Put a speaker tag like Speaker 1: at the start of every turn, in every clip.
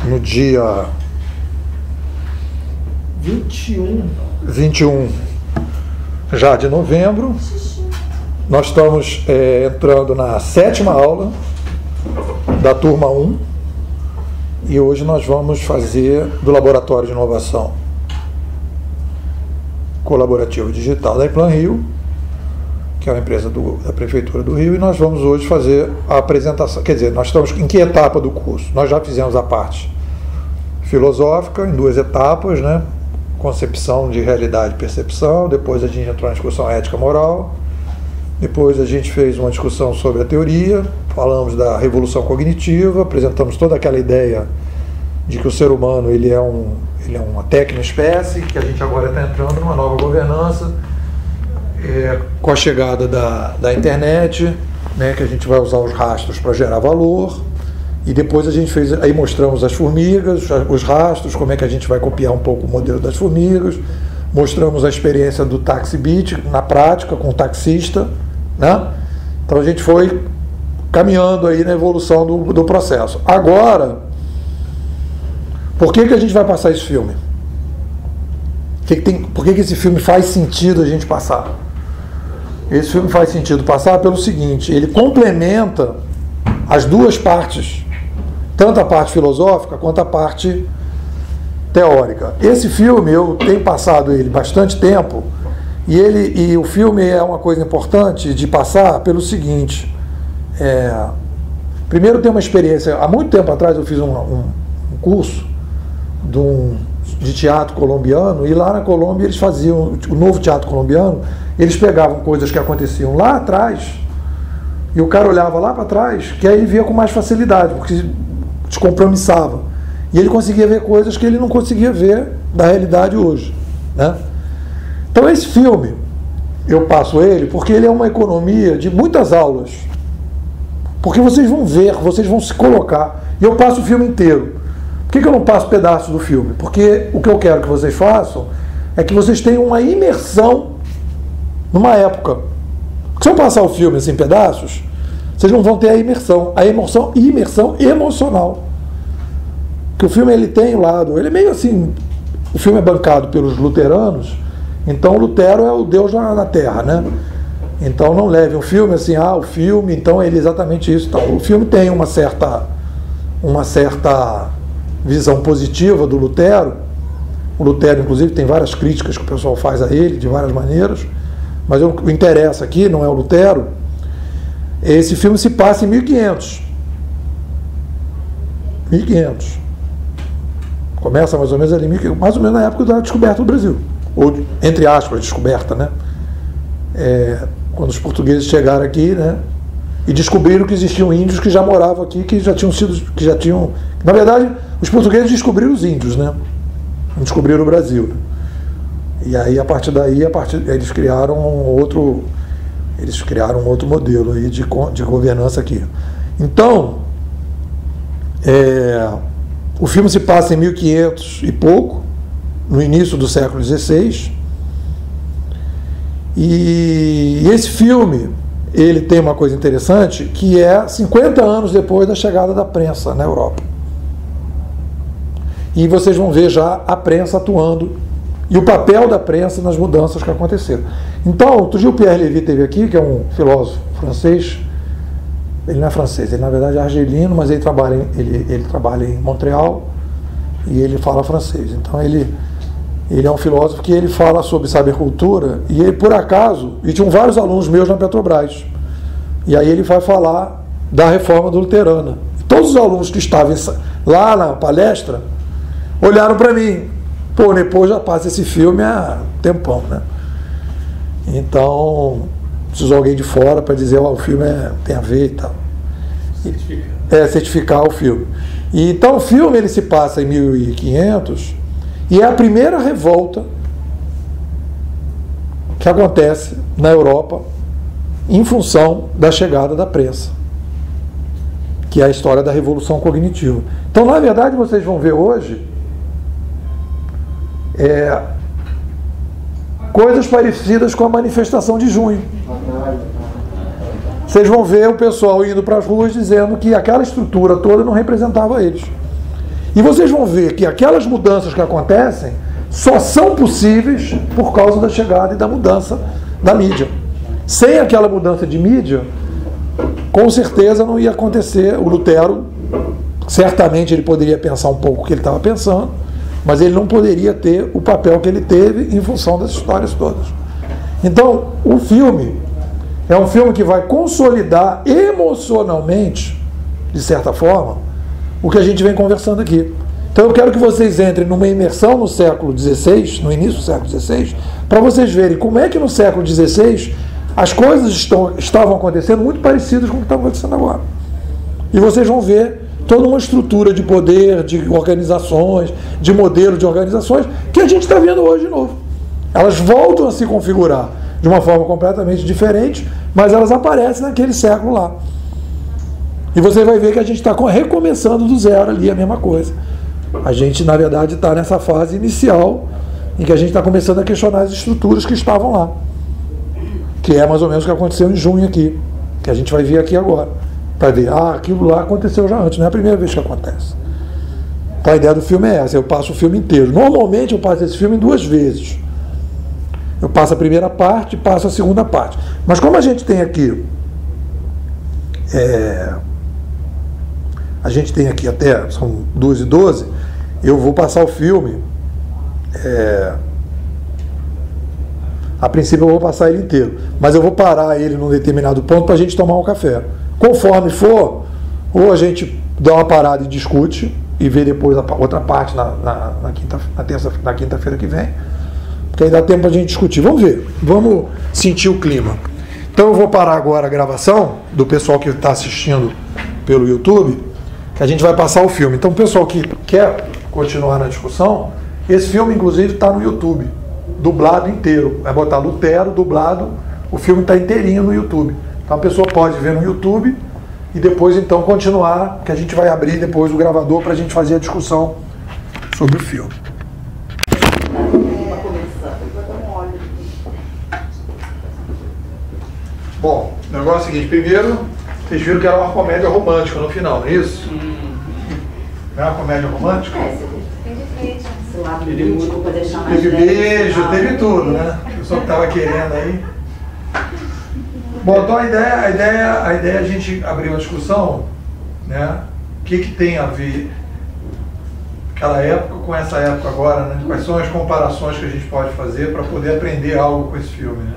Speaker 1: no dia 21 já de novembro. Nós estamos entrando na 7ª aula da turma 1 e hoje nós vamos fazer do Laboratório de Inovação Colaborativo Digital da Implan Rio, que é uma empresa da Prefeitura do Rio, e nós vamos hoje fazer a apresentação. Quer dizer, nós estamos em que etapa do curso? Nós já fizemos a parte filosófica em 2 etapas, né? Concepção de realidade e percepção, depois a gente entrou na discussão ética-moral, depois a gente fez uma discussão sobre a teoria, falamos da revolução cognitiva, apresentamos toda aquela ideia de que o ser humano ele é uma tecnoespécie, que a gente agora está entrando numa nova governança, com a chegada da internet, né, que a gente vai usar os rastros para gerar valor, e depois a gente fez, aí mostramos as formigas, os rastros, como é que a gente vai copiar um pouco o modelo das formigas, mostramos a experiência do Taxi Beat na prática com o taxista, né? Então a gente foi caminhando aí na evolução do processo. Agora, por que a gente vai passar esse filme? Por que esse filme faz sentido a gente passar? Esse filme faz sentido passar pelo seguinte: ele complementa as 2 partes, tanto a parte filosófica quanto a parte teórica. Esse filme, eu tenho passado ele bastante tempo, e o filme é uma coisa importante de passar pelo seguinte: primeiro tem uma experiência, há muito tempo atrás eu fiz um curso de teatro colombiano, e lá na Colômbia eles faziam o novo teatro colombiano, eles pegavam coisas que aconteciam lá atrás, e o cara olhava lá para trás, que aí ele via com mais facilidade, porque descompromissava. E ele conseguia ver coisas que ele não conseguia ver da realidade hoje, né? Então esse filme, eu passo ele porque ele é uma economia de muitas aulas. Porque vocês vão ver, vocês vão se colocar. E eu passo o filme inteiro. Por que eu não passo pedaços do filme? Porque o que eu quero que vocês façam é que vocês tenham uma imersão numa época. Porque se eu passar o filme assim em pedaços, vocês não vão ter a imersão emocional. Que o filme ele tem um lado, ele é meio assim, o filme é bancado pelos luteranos, então Lutero é o Deus na Terra, né? Então não leve um filme assim, o filme, então ele é exatamente isso. Então, o filme tem uma certa visão positiva do Lutero. O Lutero, inclusive, tem várias críticas que o pessoal faz a ele, de várias maneiras, mas o que interessa aqui não é o Lutero. Esse filme se passa em 1500. Começa mais ou menos ali, mais ou menos na época da descoberta do Brasil. Ou, entre aspas, descoberta, né? Quando os portugueses chegaram aqui, né? E descobriram que existiam índios que já moravam aqui, na verdade, os portugueses descobriram os índios, né? Não descobriram o Brasil, né? E aí, a partir daí, eles criaram um outro modelo aí de governança aqui. Então, o filme se passa em 1500 e pouco, no início do século XVI, e esse filme ele tem uma coisa interessante, que é 50 anos depois da chegada da prensa na Europa. E vocês vão ver já a prensa atuando e o papel da prensa nas mudanças que aconteceram. Então, outro dia o Pierre Lévy esteve aqui, que é um filósofo francês. Ele não é francês, ele na verdade é argelino, mas ele trabalha em Montreal e ele fala francês. Então ele é um filósofo que ele fala sobre sabercultura, e ele, por acaso, e tinham vários alunos meus na Petrobras, e aí ele vai falar da reforma do luterana. Todos os alunos que estavam lá na palestra olharam para mim. Pô, depois já passa esse filme há tempão, né? Então, preciso de alguém de fora para dizer, o filme tem a ver e tal. Certificar o filme. E, então o filme ele se passa em 1500 e é a primeira revolta que acontece na Europa em função da chegada da prensa, que é a história da revolução cognitiva. Então, na verdade, vocês vão ver hoje coisas parecidas com a manifestação de junho. Vocês vão ver o pessoal indo para as ruas dizendo que aquela estrutura toda não representava eles. E vocês vão ver que aquelas mudanças que acontecem só são possíveis por causa da chegada e da mudança da mídia. Sem aquela mudança de mídia, com certeza não ia acontecer. O Lutero, certamente ele poderia pensar um pouco o que ele estava pensando, mas ele não poderia ter o papel que ele teve em função das histórias todas. Então, o filme é um filme que vai consolidar emocionalmente, de certa forma, o que a gente vem conversando aqui. Então eu quero que vocês entrem numa imersão no século XVI, no início do século XVI, para vocês verem como é que no século XVI as coisas estavam acontecendo muito parecidas com o que está acontecendo agora. E vocês vão ver toda uma estrutura de poder, de organizações, de modelo de organizações, que a gente está vendo hoje de novo. Elas voltam a se configurar de uma forma completamente diferente, mas elas aparecem naquele século lá. E você vai ver que a gente está recomeçando do zero ali, a mesma coisa. A gente, na verdade, está nessa fase inicial em que a gente está começando a questionar as estruturas que estavam lá. Que é mais ou menos o que aconteceu em junho aqui, que a gente vai ver aqui agora. Para ver, aquilo lá aconteceu já antes, não é a primeira vez que acontece. Então a ideia do filme é essa, eu passo o filme inteiro. Normalmente eu passo esse filme em 2 vezes. Eu passo a primeira parte e passo a segunda parte. Mas como a gente tem aqui até, são 2h12, eu vou passar o filme, a princípio eu vou passar ele inteiro, mas eu vou parar ele num determinado ponto para a gente tomar um café. Conforme for, ou a gente dá uma parada e discute, e vê depois a outra parte na quinta-feira que vem, porque aí dá tempo para a gente discutir. Vamos ver, vamos sentir o clima. Então eu vou parar agora a gravação do pessoal que está assistindo pelo YouTube, que a gente vai passar o filme. Então o pessoal que quer continuar na discussão, esse filme inclusive está no YouTube, dublado inteiro. Vai botar Lutero, dublado, o filme está inteirinho no YouTube. Então a pessoa pode ver no YouTube e depois então continuar, que a gente vai abrir depois o gravador para a gente fazer a discussão sobre o filme. Bom, o negócio é o seguinte, primeiro, vocês viram que era uma comédia romântica no final, não é isso? Não é uma comédia romântica? Teve beijo, teve tudo, né? O pessoal que estava querendo aí. Bom, então a ideia é a gente abrir uma discussão, né? O que tem a ver aquela época com essa época agora, né? Quais são as comparações que a gente pode fazer para poder aprender algo com esse filme, né?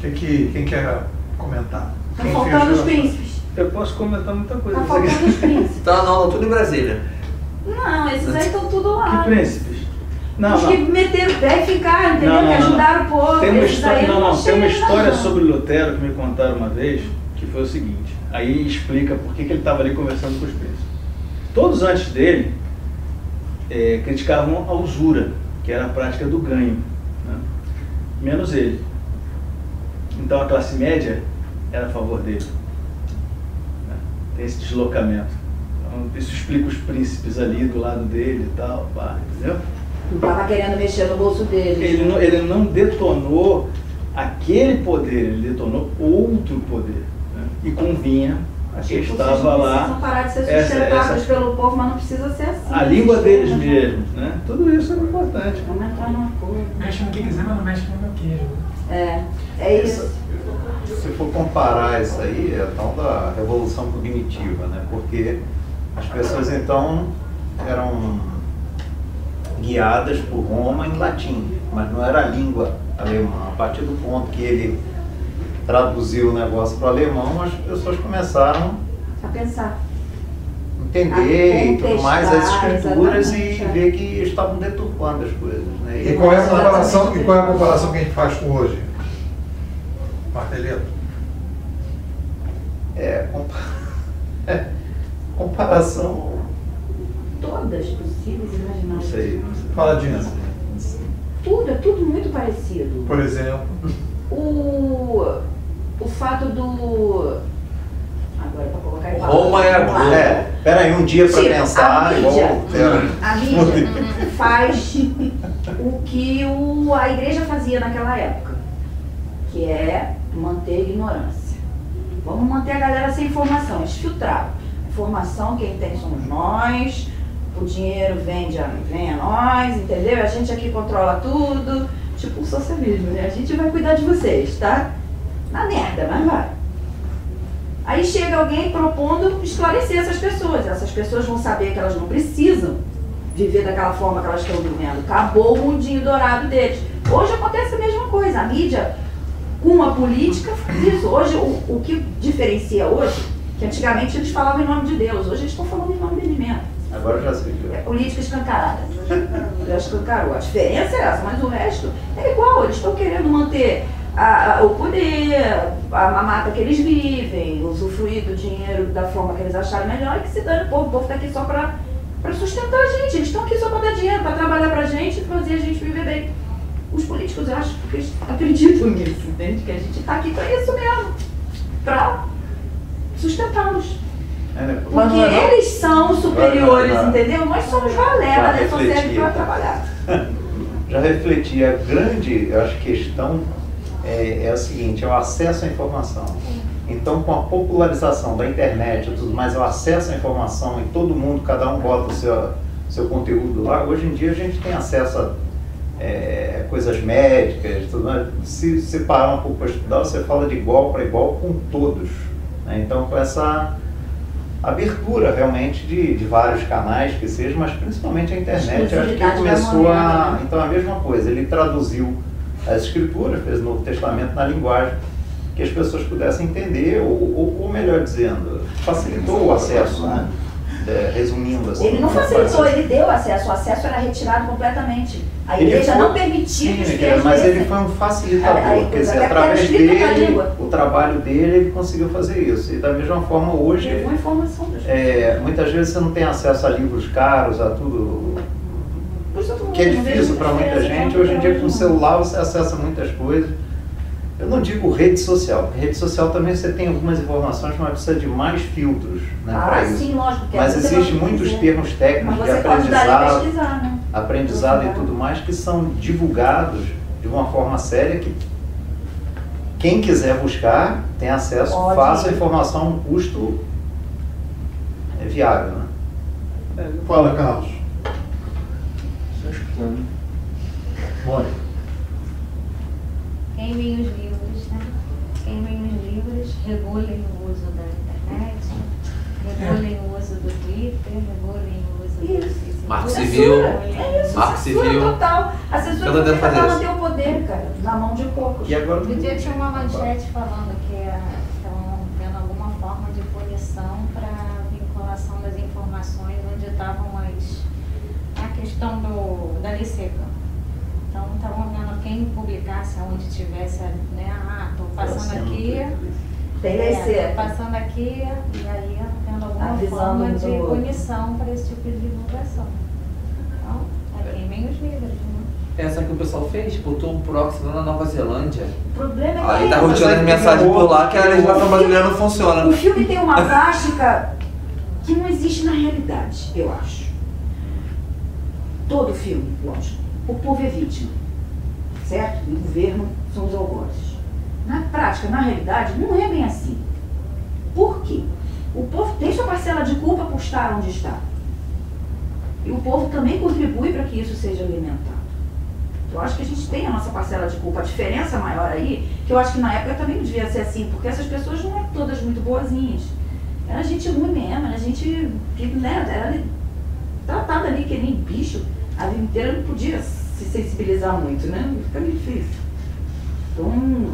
Speaker 1: Quem quer comentar?
Speaker 2: Estão faltando os príncipes.
Speaker 3: Eu posso comentar muita coisa.
Speaker 2: Estão faltando os príncipes.
Speaker 4: Tá, não, tudo em Brasília.
Speaker 2: Não, esses aí estão tudo lá.
Speaker 3: Que príncipes? Não,
Speaker 2: os que meteram o pé e ficaram, entendeu? Que ajudaram o povo.
Speaker 3: Tem uma história,
Speaker 2: aí
Speaker 3: tem uma história
Speaker 2: não.
Speaker 3: sobre Lutero que me contaram uma vez, que foi o seguinte, aí explica por que ele estava ali conversando com os príncipes. Todos antes dele criticavam a usura, que era a prática do ganho, né? Menos ele. Então a classe média era a favor dele, né? Tem esse deslocamento. Então, isso explica os príncipes ali do lado dele e tal, entendeu?
Speaker 2: Não estava querendo mexer no bolso dele.
Speaker 3: Ele não detonou aquele poder, ele detonou outro poder, né? E convinha a quem estava lá.
Speaker 2: Precisam parar de ser sustentados pelo povo, mas não precisa ser assim.
Speaker 3: A língua deles mesmos, né? Tudo isso é importante.
Speaker 2: Vamos entrar numa coisa.
Speaker 5: Mexe no que quiser, mas não mexe no meu queijo.
Speaker 2: É isso.
Speaker 4: Se for comparar isso aí, é a tal da revolução cognitiva, né? Porque as pessoas então eram guiadas por Roma em latim, mas não era a língua alemã. A partir do ponto que ele traduziu o negócio para o alemão, as pessoas começaram
Speaker 2: a pensar,
Speaker 4: entender e tudo mais as escrituras e
Speaker 2: exatamente.
Speaker 4: ver que estavam deturpando as coisas, né?
Speaker 1: E qual é a comparação que a gente faz com hoje? Marteleta?
Speaker 4: Comparação.
Speaker 2: Todas possíveis e imagináveis.
Speaker 4: Não sei.
Speaker 1: Fala, Dina.
Speaker 2: Tudo, é tudo muito parecido.
Speaker 1: Por exemplo?
Speaker 2: O fato do... Agora para colocar em palavras.
Speaker 4: Roma é a... Peraí, um dia para pensar.
Speaker 2: A mídia faz o que a igreja fazia naquela época, que é manter a ignorância. Vamos manter a galera sem informação, eles filtraram. Informação quem tem somos nós, o dinheiro vem a nós, entendeu? A gente aqui controla tudo, tipo o socialismo, né? A gente vai cuidar de vocês, tá? Na merda, mas vai. Aí chega alguém propondo esclarecer essas pessoas vão saber que elas não precisam viver daquela forma que elas estão vivendo. Acabou o mundinho dourado deles. Hoje acontece a mesma coisa, a mídia com a política faz isso. Hoje, o que diferencia hoje, que antigamente eles falavam em nome de Deus, hoje eles estão falando em nome de alimento.
Speaker 4: Agora já sei.
Speaker 2: É política escancarada. Já escancarou. A diferença é essa, mas o resto é igual. Eles estão querendo manter o poder, a mamata que eles vivem, usufruir do dinheiro da forma que eles acharem melhor, e que se dane, o povo está aqui só para sustentar a gente. Eles estão aqui só para dar dinheiro, para trabalhar para a gente e fazer a gente viver bem. Os políticos, eu acho, porque eles acreditam nisso, entende? Que a gente está aqui para isso mesmo, para sustentá-los. Porque eles são superiores, entendeu? Nós somos galera dessa série para trabalhar.
Speaker 4: Já refleti, a grande, eu acho, questão é a seguinte, é o acesso à informação. Então, com a popularização da internet e tudo mais, é o acesso à informação e todo mundo, cada um bota o seu conteúdo lá. Hoje em dia a gente tem acesso a coisas médicas, tudo mais. Se você parar um pouco para estudar, você fala de igual para igual com todos, né? Então, com essa abertura realmente de vários canais que seja, mas principalmente a internet, eu acho que começou a... Então, a mesma coisa, ele traduziu as escrituras, fez o Novo Testamento na linguagem que as pessoas pudessem entender, ou melhor dizendo, facilitou o acesso, né? Resumindo assim.
Speaker 2: Ele não facilitou, ele deu acesso, o acesso era retirado completamente. A igreja não permitia que os fiéis
Speaker 4: mas ele foi um facilitador, quer dizer, através dele, o trabalho dele, ele conseguiu fazer isso. E da mesma forma hoje, muitas vezes você não tem acesso a livros caros, a tudo, que é difícil para muita gente. Hoje em dia com o celular você acessa muitas coisas. Eu não digo rede social, porque rede social também você tem algumas informações, mas precisa de mais filtros, né, para isso.
Speaker 2: Sim, lógico,
Speaker 4: mas existem muitos termos técnicos de aprendizado e tudo mais que são divulgados de uma forma séria que quem quiser buscar tem acesso fácil à informação a um custo viável, né?
Speaker 1: Fala, Carlos.
Speaker 6: Estou escutando.
Speaker 1: Mônica.
Speaker 7: Queimem os livros, né? Queimem os livros, regulem o uso da internet, regulem o uso do Twitter, regulem o uso do Facebook.
Speaker 6: Marco Civil.
Speaker 2: Marco Civil. Total. A censura total manter o poder, cara, na mão de poucos.
Speaker 4: E agora
Speaker 7: Outro dia tinha uma manchete falando que estão tendo alguma forma de punição para vinculação das informações onde estavam a questão da lei seca. Então, estavam vendo quem publicasse onde tivesse, né? Estou passando aqui,
Speaker 2: passando
Speaker 7: aqui, e aí tendo alguma forma de punição para esse tipo de divulgação. Então, queimem os livros, né?
Speaker 6: Essa que o pessoal fez, botou um proxy lá na Nova Zelândia.
Speaker 2: O problema é que...
Speaker 6: Aí tá roteando as mensagens por lá que a legislação brasileira não funciona.
Speaker 2: O filme tem uma prática que não existe na realidade, eu acho. Todo filme, lógico. O povo é vítima, certo? E o governo são os algozes. Na prática, na realidade, não é bem assim. Por quê? O povo tem sua parcela de culpa por estar onde está. E o povo também contribui para que isso seja alimentado. Eu acho que a gente tem a nossa parcela de culpa. A diferença maior aí, que eu acho que na época também não devia ser assim, porque essas pessoas não eram todas muito boazinhas. Era gente ruim mesmo, era gente que, né, era tratada ali que nem bicho. A vida inteira não podia se sensibilizar muito, né? Fica difícil. Então,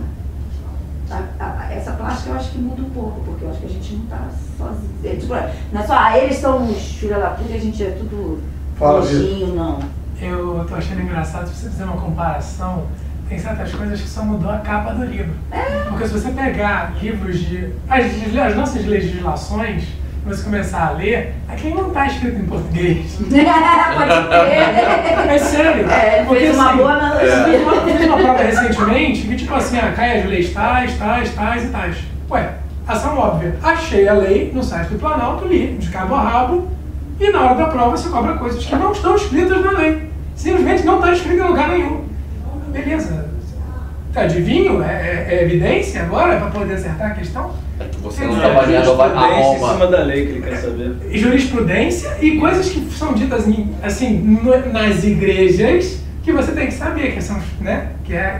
Speaker 2: essa plástica eu acho que muda um pouco, porque eu acho que a gente não está sozinho. Tipo, não é só, eles são os filhos da puta e a gente é tudo nojinho, não.
Speaker 5: Eu tô achando engraçado, se você fizer uma comparação, tem certas coisas que só mudou a capa do livro. Porque se você pegar livros as nossas legislações, você começar a ler, aqui não está escrito em português.
Speaker 2: Pode crer.
Speaker 5: É sério.
Speaker 2: Porque fez uma boa analogia.
Speaker 5: Eu fiz uma prova recentemente que, tipo assim, cai as leis tais e tais. Ué, ação óbvia. Achei a lei no site do Planalto, li, de cabo a rabo, e na hora da prova você cobra coisas que não estão escritas na lei. Simplesmente não está escrito em lugar nenhum. Beleza. Adivinho? É evidência agora para poder acertar a questão?
Speaker 6: É que você não está baseado a
Speaker 3: Jurisprudência em
Speaker 6: Roma.
Speaker 3: cima da lei que ele quer saber.
Speaker 5: Jurisprudência e coisas que são ditas assim nas igrejas que você tem que saber, que são, né, que é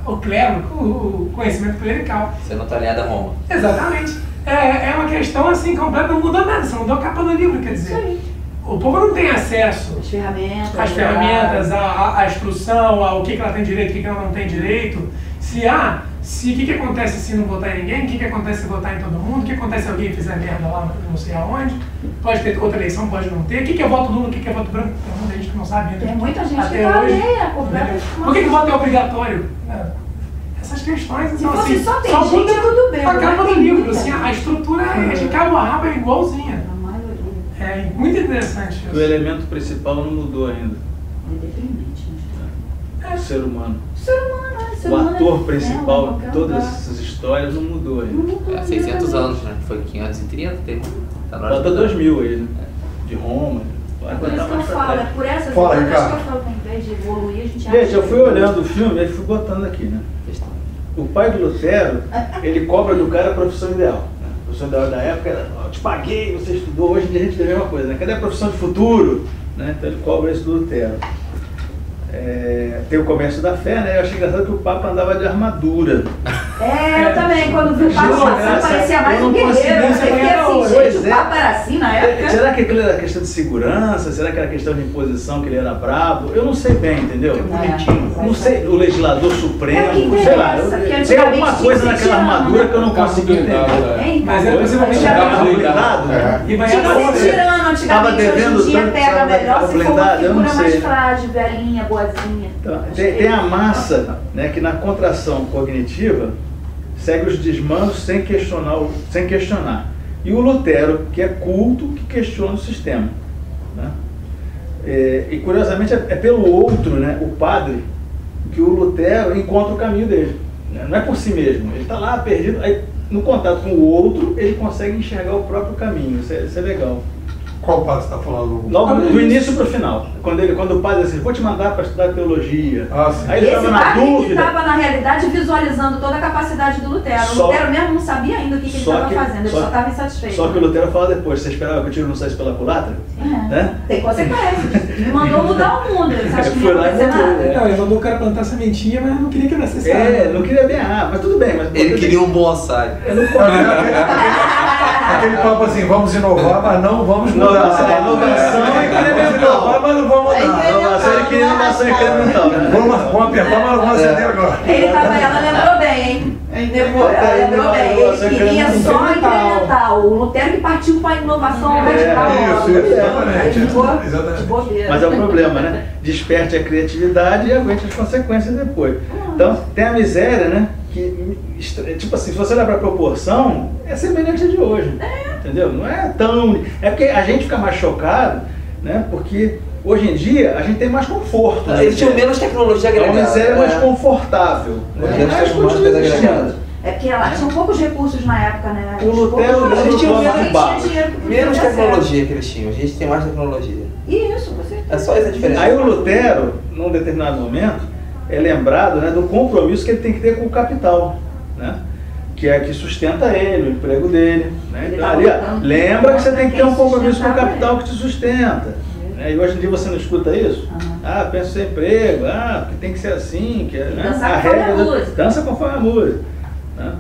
Speaker 5: o clero, o conhecimento clerical.
Speaker 6: Você não está alinhado a Roma.
Speaker 5: Exatamente. É uma questão assim completa, não mudou nada, só mudou a capa do livro, quer dizer. O povo não tem acesso às ferramentas, à instrução, ao que ela tem direito, o que ela não tem direito. O que acontece se não votar em ninguém, o que acontece se votar em todo mundo, o que acontece se alguém fizer merda lá não sei aonde, pode ter outra eleição, pode não ter, o que é voto nulo, o que é voto branco, tem muita gente que não sabe ainda.
Speaker 2: Tem muita gente
Speaker 5: até
Speaker 2: que tá
Speaker 5: hoje.
Speaker 2: alheia, completamente.
Speaker 5: Por que o voto é obrigatório? Essas questões,
Speaker 2: Se
Speaker 5: então,
Speaker 2: fosse
Speaker 5: assim,
Speaker 2: só tem gente,
Speaker 5: muda
Speaker 2: tudo bem,
Speaker 5: a capa
Speaker 2: mas
Speaker 5: do
Speaker 2: tem
Speaker 5: livro,
Speaker 2: muita.
Speaker 5: assim, a estrutura de cabo a rabo é igualzinha.
Speaker 2: A maioria.
Speaker 5: É muito interessante isso.
Speaker 3: O elemento principal não mudou ainda.
Speaker 2: Independente.
Speaker 3: O ser humano.
Speaker 2: Ser humano, né? Ser
Speaker 3: O
Speaker 2: humano
Speaker 3: ator
Speaker 2: é
Speaker 3: principal
Speaker 2: qualquer
Speaker 3: de todas
Speaker 2: lugar.
Speaker 3: essas histórias não mudou ainda.
Speaker 2: Não mudou,
Speaker 6: É 600
Speaker 2: exatamente.
Speaker 6: anos, né? Foi 530, tem. Tá na hora
Speaker 3: Bota
Speaker 6: de-
Speaker 3: 2000 aí, né? De Roma. Vai
Speaker 2: É por isso
Speaker 3: botar
Speaker 2: que eu
Speaker 3: mais pra
Speaker 2: falo, é
Speaker 3: trás.
Speaker 2: por essas
Speaker 1: Fala,
Speaker 2: coisas que
Speaker 1: Ricardo.
Speaker 2: eu falo que em vez de evoluir, a gente
Speaker 3: Gente, eu fui olhando o filme e fui botando aqui, né? O pai do Lutero, ele cobra do cara a profissão ideal. Né? A profissão ideal da época era, eu te paguei, você estudou, hoje em dia a gente vê a mesma coisa, né? Cadê a profissão de futuro? Né? Então ele cobra isso do Lutero. Tem o comércio da fé, né? Eu achei engraçado que o Papa andava de armadura.
Speaker 2: Eu também, quando vi o Papa
Speaker 3: Juro,
Speaker 2: passando,
Speaker 3: essa-
Speaker 2: parecia mais
Speaker 3: eu
Speaker 2: um
Speaker 3: não consegui
Speaker 2: guerreiro. Eu
Speaker 5: saber
Speaker 2: fiquei assim,
Speaker 5: hoje.
Speaker 2: gente,
Speaker 3: Pois
Speaker 2: o
Speaker 3: é.
Speaker 2: Papa era assim na época.
Speaker 3: Será que aquilo era questão de segurança? Será que era questão de imposição, que ele era bravo? Eu não sei bem, entendeu?
Speaker 5: Que bonitinho.
Speaker 3: Não sei, o legislador supremo,
Speaker 2: É o que
Speaker 3: sei lá.
Speaker 2: interessa, porque
Speaker 3: Tem
Speaker 2: antigamente
Speaker 3: alguma
Speaker 2: tinha
Speaker 3: coisa
Speaker 2: que
Speaker 3: naquela
Speaker 2: tirar,
Speaker 3: armadura
Speaker 2: né?
Speaker 3: que eu não consegui entender.
Speaker 2: Hein,
Speaker 5: Mas
Speaker 2: cara?
Speaker 5: é possivelmente
Speaker 2: Antigamente-
Speaker 3: Carro blindado?
Speaker 5: E vai
Speaker 2: Tinha que
Speaker 5: acabar.
Speaker 2: ser tirando
Speaker 3: Tava
Speaker 2: antigamente,
Speaker 3: devendo
Speaker 2: hoje em dia
Speaker 3: tanto
Speaker 2: pega
Speaker 3: sabe,
Speaker 2: melhor se for uma
Speaker 3: blindado, eu não
Speaker 2: figura mais
Speaker 3: sei.
Speaker 2: frágil, velhinha, boazinha.
Speaker 3: Então, tem a massa, né, que na contração cognitiva segue os desmandos sem questionar. E o Lutero, que é culto, que questiona o sistema. Né? E curiosamente é pelo outro, né, o padre, que o Lutero encontra o caminho dele. Né? Não é por si mesmo, ele está lá perdido, aí no contato com o outro ele consegue enxergar o próprio caminho, isso é legal.
Speaker 1: Qual padre você está falando?
Speaker 3: Logo do início para o final, quando o padre diz assim, vou te mandar para estudar teologia,
Speaker 1: Ah, sim.
Speaker 3: aí ele
Speaker 2: Esse
Speaker 3: estava na
Speaker 2: padre que
Speaker 3: dúvida.
Speaker 2: estava, na realidade, visualizando toda a capacidade do Lutero. O
Speaker 3: Só-
Speaker 2: Lutero mesmo não sabia ainda o que ele
Speaker 3: só
Speaker 2: estava
Speaker 3: que-
Speaker 2: fazendo, ele
Speaker 3: só-
Speaker 2: só estava insatisfeito.
Speaker 3: Só que o Lutero fala depois, você esperava que o tiro não saísse pela culatra? Né?
Speaker 2: Tem consequências. Me mandou mudar o mundo. Você acha que não
Speaker 3: Foi
Speaker 2: ia
Speaker 3: lá e
Speaker 2: acontecer
Speaker 3: mudou,
Speaker 2: nada?
Speaker 3: né?
Speaker 5: Então, ele mandou o cara plantar sementinha, mas não queria que nascesse nada.
Speaker 3: Não queria bem, mas tudo bem. Mas
Speaker 6: Ele queria um bonsai.
Speaker 3: Eu não
Speaker 1: Aquele papo assim, vamos inovar, mas não vamos
Speaker 3: Inovação,
Speaker 1: mudar.
Speaker 3: inovação é
Speaker 1: Queremos inovar, mas não vamos mudar.
Speaker 3: Inovação, ele queria inovação incremental, né?
Speaker 1: Vamos apertar, mas não vamos acender agora.
Speaker 2: Ela lembrou bem, hein? Ela lembrou bem. Ele queria só incremental. O Lutero que partiu para a inovação radical.
Speaker 1: Isso, exatamente.
Speaker 2: Ficou
Speaker 1: Exatamente.
Speaker 2: de bobeira.
Speaker 3: Mas é o problema, né? Desperte a criatividade e aguente as consequências depois. Então, tem a miséria, né? Que, tipo assim, se você olhar para a proporção, é semelhante a de hoje. Entendeu? Não é tão... É porque a gente fica mais chocado, né? Porque hoje em dia a gente tem mais conforto.
Speaker 6: Eles tinham menos tecnologia
Speaker 3: É uma
Speaker 6: agregada.
Speaker 3: miséria mais confortável. Né?
Speaker 6: Hoje eles
Speaker 3: Mas
Speaker 6: têm mais
Speaker 3: continua
Speaker 6: coisa
Speaker 3: existindo.
Speaker 6: agregada.
Speaker 2: É porque ela tinha poucos recursos na época, né?
Speaker 3: O Lutero,
Speaker 6: eles tinham
Speaker 2: Quem
Speaker 3: menos
Speaker 2: tinha
Speaker 3: barros.
Speaker 2: dinheiro que podia
Speaker 6: Menos
Speaker 2: dar certo.
Speaker 6: tecnologia que eles tinham. A gente tem mais tecnologia.
Speaker 2: Isso, você.
Speaker 6: É só essa a diferença.
Speaker 3: Aí o Lutero, num determinado momento, é lembrado, né, do compromisso que ele tem que ter com o capital, né? Que é que sustenta ele, o emprego dele. Né?
Speaker 2: Ele
Speaker 3: Então,
Speaker 2: tá
Speaker 3: ali, ó,
Speaker 2: lutando
Speaker 3: lembra que você tem que ter um
Speaker 2: contra quem
Speaker 3: compromisso com o
Speaker 2: sustentava
Speaker 3: capital
Speaker 2: ele.
Speaker 3: que te sustenta. Né? E hoje em dia você não escuta isso? Ah, pensa sem emprego, porque tem que ser assim, que né?
Speaker 2: Dançar conforme a música.
Speaker 3: Dança conforme a música. Né?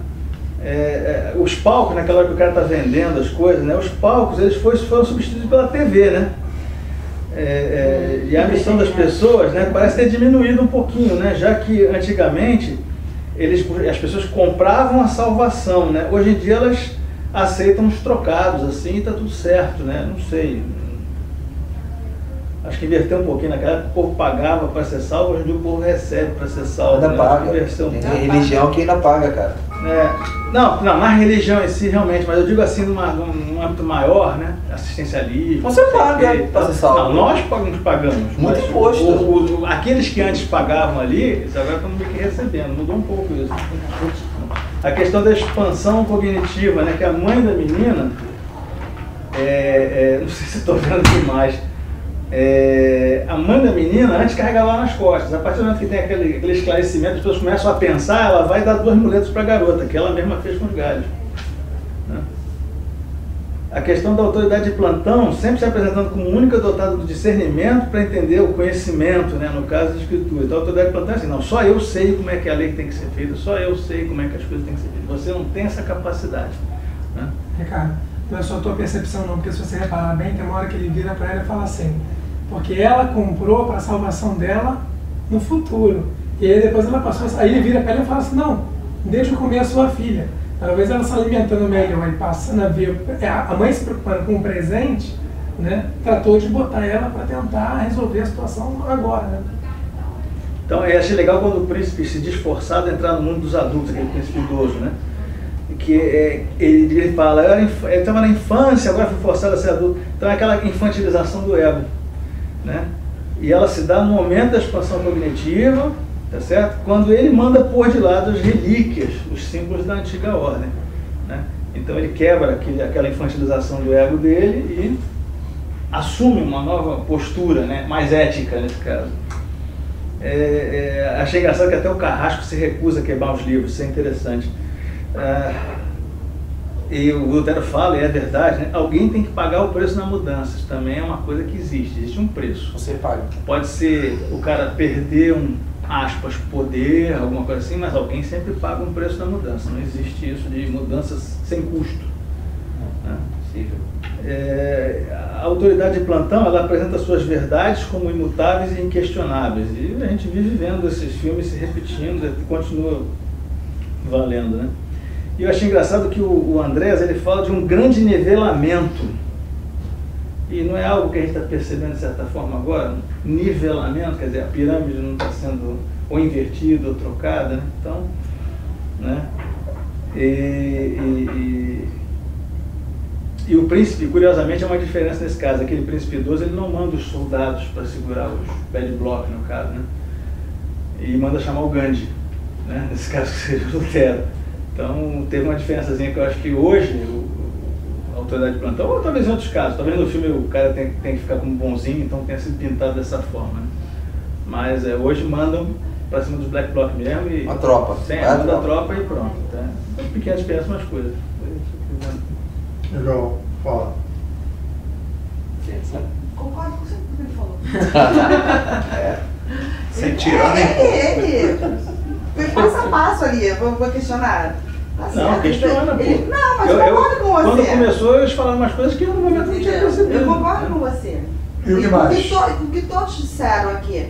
Speaker 3: Os palcos, naquela hora que o cara está vendendo as coisas, né? Os palcos eles foram substituídos pela TV, né? E a missão das pessoas, né, parece ter diminuído um pouquinho, né? Já que antigamente as pessoas compravam a salvação, né? Hoje em dia elas aceitam os trocados assim e está tudo certo, né? Não sei. Acho que inverteu um pouquinho naquela época, o povo pagava para ser salvo, hoje em dia o povo recebe para ser salvo.
Speaker 6: Ainda
Speaker 3: né?
Speaker 6: paga.
Speaker 3: Inversão um
Speaker 6: Tem
Speaker 3: pouco.
Speaker 6: religião que ainda paga, cara.
Speaker 3: Não, na religião em si realmente, mas eu digo assim num âmbito maior, né? Assistencialismo.
Speaker 6: Você
Speaker 3: não sei
Speaker 6: paga
Speaker 3: o quê,
Speaker 6: pra ser salvo.
Speaker 3: Não, nós pagamos.
Speaker 6: Muito
Speaker 3: mas
Speaker 6: imposto.
Speaker 3: aqueles que antes pagavam ali, eles agora estão meio que recebendo, mudou um pouco isso. A questão da expansão cognitiva, né? Que a mãe da menina, não sei se estou vendo demais, a mãe da menina antes carregava lá nas costas. A partir do momento que tem aquele esclarecimento, as pessoas começam a pensar, ela vai dar 2 muletas para a garota, que ela mesma fez com os galhos. a questão da autoridade de plantão sempre se apresentando como única dotada do discernimento para entender o conhecimento, né, no caso da escritura. Então a autoridade de plantão é assim, não, só eu sei como é que a lei tem que ser feita, só eu sei como é que as coisas têm que ser feitas. Você não tem essa capacidade. Né?
Speaker 5: Ricardo, não é só a tua percepção não, porque se você reparar bem, tem uma hora que ele vira para ela e fala assim, porque ela comprou para a salvação dela no futuro. E aí depois ela passou, aí ele vira para ela e fala assim, não, desde o começo sua filha. Talvez ela se alimentando melhor e passando a ver, a mãe se preocupando com o presente, né, tratou de botar ela para tentar resolver a situação agora. Né?
Speaker 3: Então eu achei legal quando o príncipe se diz forçado a entrar no mundo dos adultos, aquele príncipe idoso, né? Que ele fala, eu estava na infância, agora fui forçado a ser adulto. Então é aquela infantilização do ego, né? E ela se dá no momento da expansão cognitiva, tá certo? Quando ele manda pôr de lado as relíquias, os símbolos da antiga ordem, né? Então ele quebra aquela infantilização do ego dele e assume uma nova postura, né? Mais ética nesse caso. Achei engraçado que até o Carrasco se recusa a quebrar os livros, isso é interessante. E o Lutero fala, e é verdade, né? Alguém tem que pagar o preço na mudança. Isso também é uma coisa que existe um preço.
Speaker 6: Você paga.
Speaker 3: Pode ser o cara perder aspas, poder, alguma coisa assim, mas alguém sempre paga um preço na mudança. Não existe isso de mudanças sem custo. Né? A autoridade de plantão, ela apresenta suas verdades como imutáveis e inquestionáveis. E a gente vive vendo esses filmes se repetindo e continua valendo, né? E eu achei engraçado que o Andrés, ele fala de um grande nivelamento. E não é algo que a gente está percebendo de certa forma agora, nivelamento, quer dizer, a pirâmide não está sendo ou invertida ou trocada, né? Então, né? E o príncipe, curiosamente, é uma diferença nesse caso. Aquele príncipe idoso, ele não manda os soldados para segurar os bad block, no caso, né? E manda chamar o Gandhi, né? Nesse caso que seja o Lutero. Então, teve uma diferençazinha que eu acho que hoje, a autoridade de plantão, ou talvez em outros casos, talvez no filme o cara tem que ficar como bonzinho, então tenha sido pintado dessa forma, né? Mas hoje mandam para cima dos black bloc mesmo e...
Speaker 6: A tropa.
Speaker 3: Manda a tropa e pronto. Tá? Pequenas diferenças, mas coisas.
Speaker 1: Legal, fala.
Speaker 2: Concordo com o que ele falou.
Speaker 4: Sem tirar nem pôr.
Speaker 2: Ele foi passo a passo ali, vou questionar. Tá
Speaker 3: Não,
Speaker 2: certo.
Speaker 3: questiona, pô.
Speaker 2: Não, mas eu concordo com você.
Speaker 3: Quando começou, eles falaram umas coisas que eu no momento não tinha percebido.
Speaker 2: Eu concordo com você.
Speaker 1: E o que mais?
Speaker 2: O que todos disseram aqui,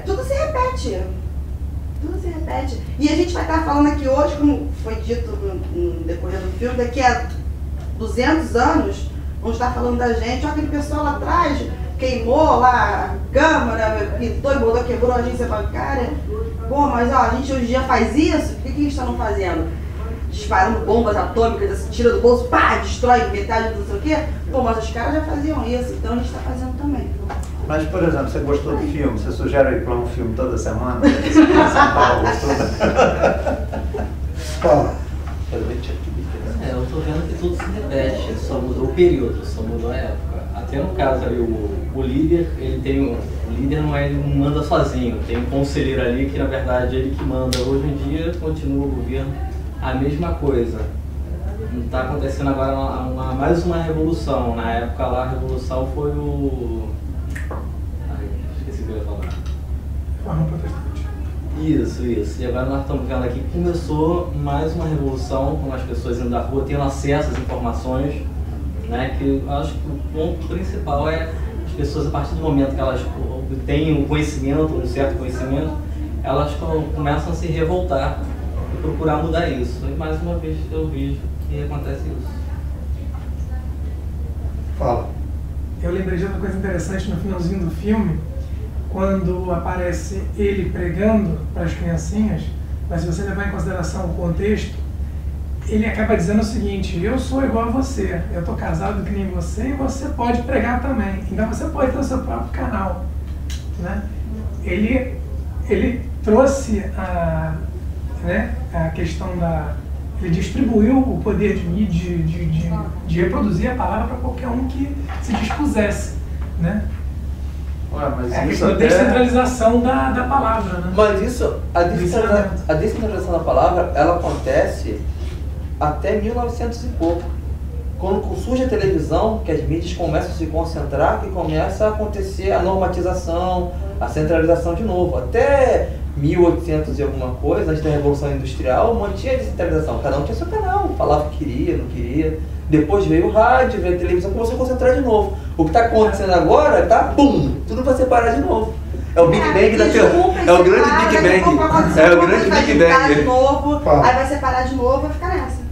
Speaker 2: tudo se repete. Tudo se repete. E a gente vai estar falando aqui hoje, como foi dito no decorrer do filme, daqui a 200 anos, vamos estar falando da gente, ó, aquele pessoal lá atrás queimou lá a Câmara, pintou e botou, quebrou a agência bancária. Pô, mas ó, a gente hoje em dia faz isso, o que a gente está não fazendo? Disparando bombas atômicas, assim, tira do bolso, pá, destrói metade do não sei o quê. Pô, mas os caras já faziam isso, então a gente está fazendo também.
Speaker 4: Mas, por exemplo, você gostou do filme? Você sugere ir para um filme toda semana? Você em São Paulo,
Speaker 1: Fala.
Speaker 8: Eu tô vendo que tudo se repete, só mudou o período, só mudou a época. Até no caso ali, o líder, ele tem o líder não manda sozinho, tem um conselheiro ali que na verdade ele que manda. Hoje em dia continua o governo a mesma coisa. Não está acontecendo agora mais uma revolução. Na época lá a revolução foi esqueci o que eu ia falar.
Speaker 5: Reforma protestante.
Speaker 8: Isso. E agora nós estamos vendo aqui que começou mais uma revolução, com as pessoas indo da rua, tendo acesso às informações, né? Que eu acho que o ponto principal é as pessoas, a partir do momento que elas têm um conhecimento, um certo conhecimento, elas começam a se revoltar e procurar mudar isso. E mais uma vez eu vejo que acontece isso.
Speaker 1: Fala.
Speaker 5: Eu lembrei de outra coisa interessante no finalzinho do filme, quando aparece ele pregando para as criancinhas, mas se você levar em consideração o contexto, ele acaba dizendo o seguinte: eu sou igual a você, eu estou casado que nem você e você pode pregar também, então você pode ter o seu próprio canal, né? Ele trouxe a questão ele distribuiu o poder de reproduzir a palavra para qualquer um que se dispusesse, né?
Speaker 6: Ué, mas
Speaker 5: É a
Speaker 6: isso
Speaker 5: questão da descentralização da palavra, né?
Speaker 6: Mas isso, a descentralização da palavra, ela acontece até 1900 e pouco. quando surge a televisão, que as mídias começam a se concentrar, que começa a acontecer a normatização, a centralização de novo. Até 1800 e alguma coisa, antes da Revolução Industrial, mantinha a descentralização. Cada um tinha seu canal, falava o que queria, não queria. Depois veio o rádio, veio a televisão, começou a concentrar de novo. O que está acontecendo agora, tá, pum, tudo vai separar de novo. É o Big Bang da teoria. É o grande Big Bang. É o grande Big Bang.
Speaker 2: De novo, aí vai separar de novo, vai ficar nessa.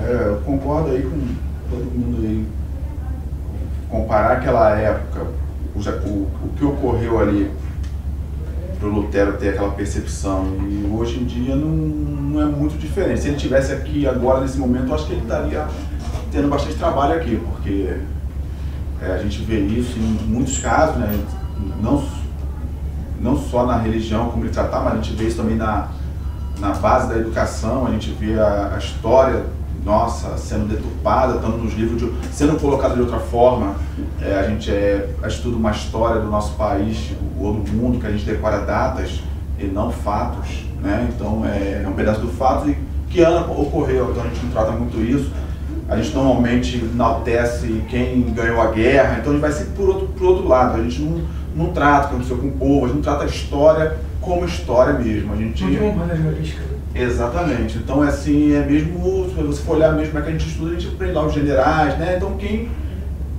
Speaker 9: Eu concordo aí com todo mundo aí. Comparar aquela época, o que ocorreu ali para o Lutero ter aquela percepção, e hoje em dia não é muito diferente. Se ele estivesse aqui agora, nesse momento, eu acho que ele estaria tendo bastante trabalho aqui, porque a gente vê isso em muitos casos, né? Não só na religião, como ele tratava, mas a gente vê isso também na base da educação. A gente vê a história nossa sendo deturpada, tanto nos livros, sendo colocada de outra forma. A gente estuda uma história do nosso país ou do mundo, que a gente decora datas e não fatos, né? Então é um pedaço do fato e que ano ocorreu, então a gente não trata muito isso. A gente normalmente enaltece quem ganhou a guerra, então a gente vai sempre por outro lado. A gente não trata o que aconteceu com o povo, a gente não trata a história como história mesmo. A gente... Exatamente. Então, assim, é mesmo, se você for olhar mesmo como é que a gente estuda, a gente aprende lá os generais, né? Então, quem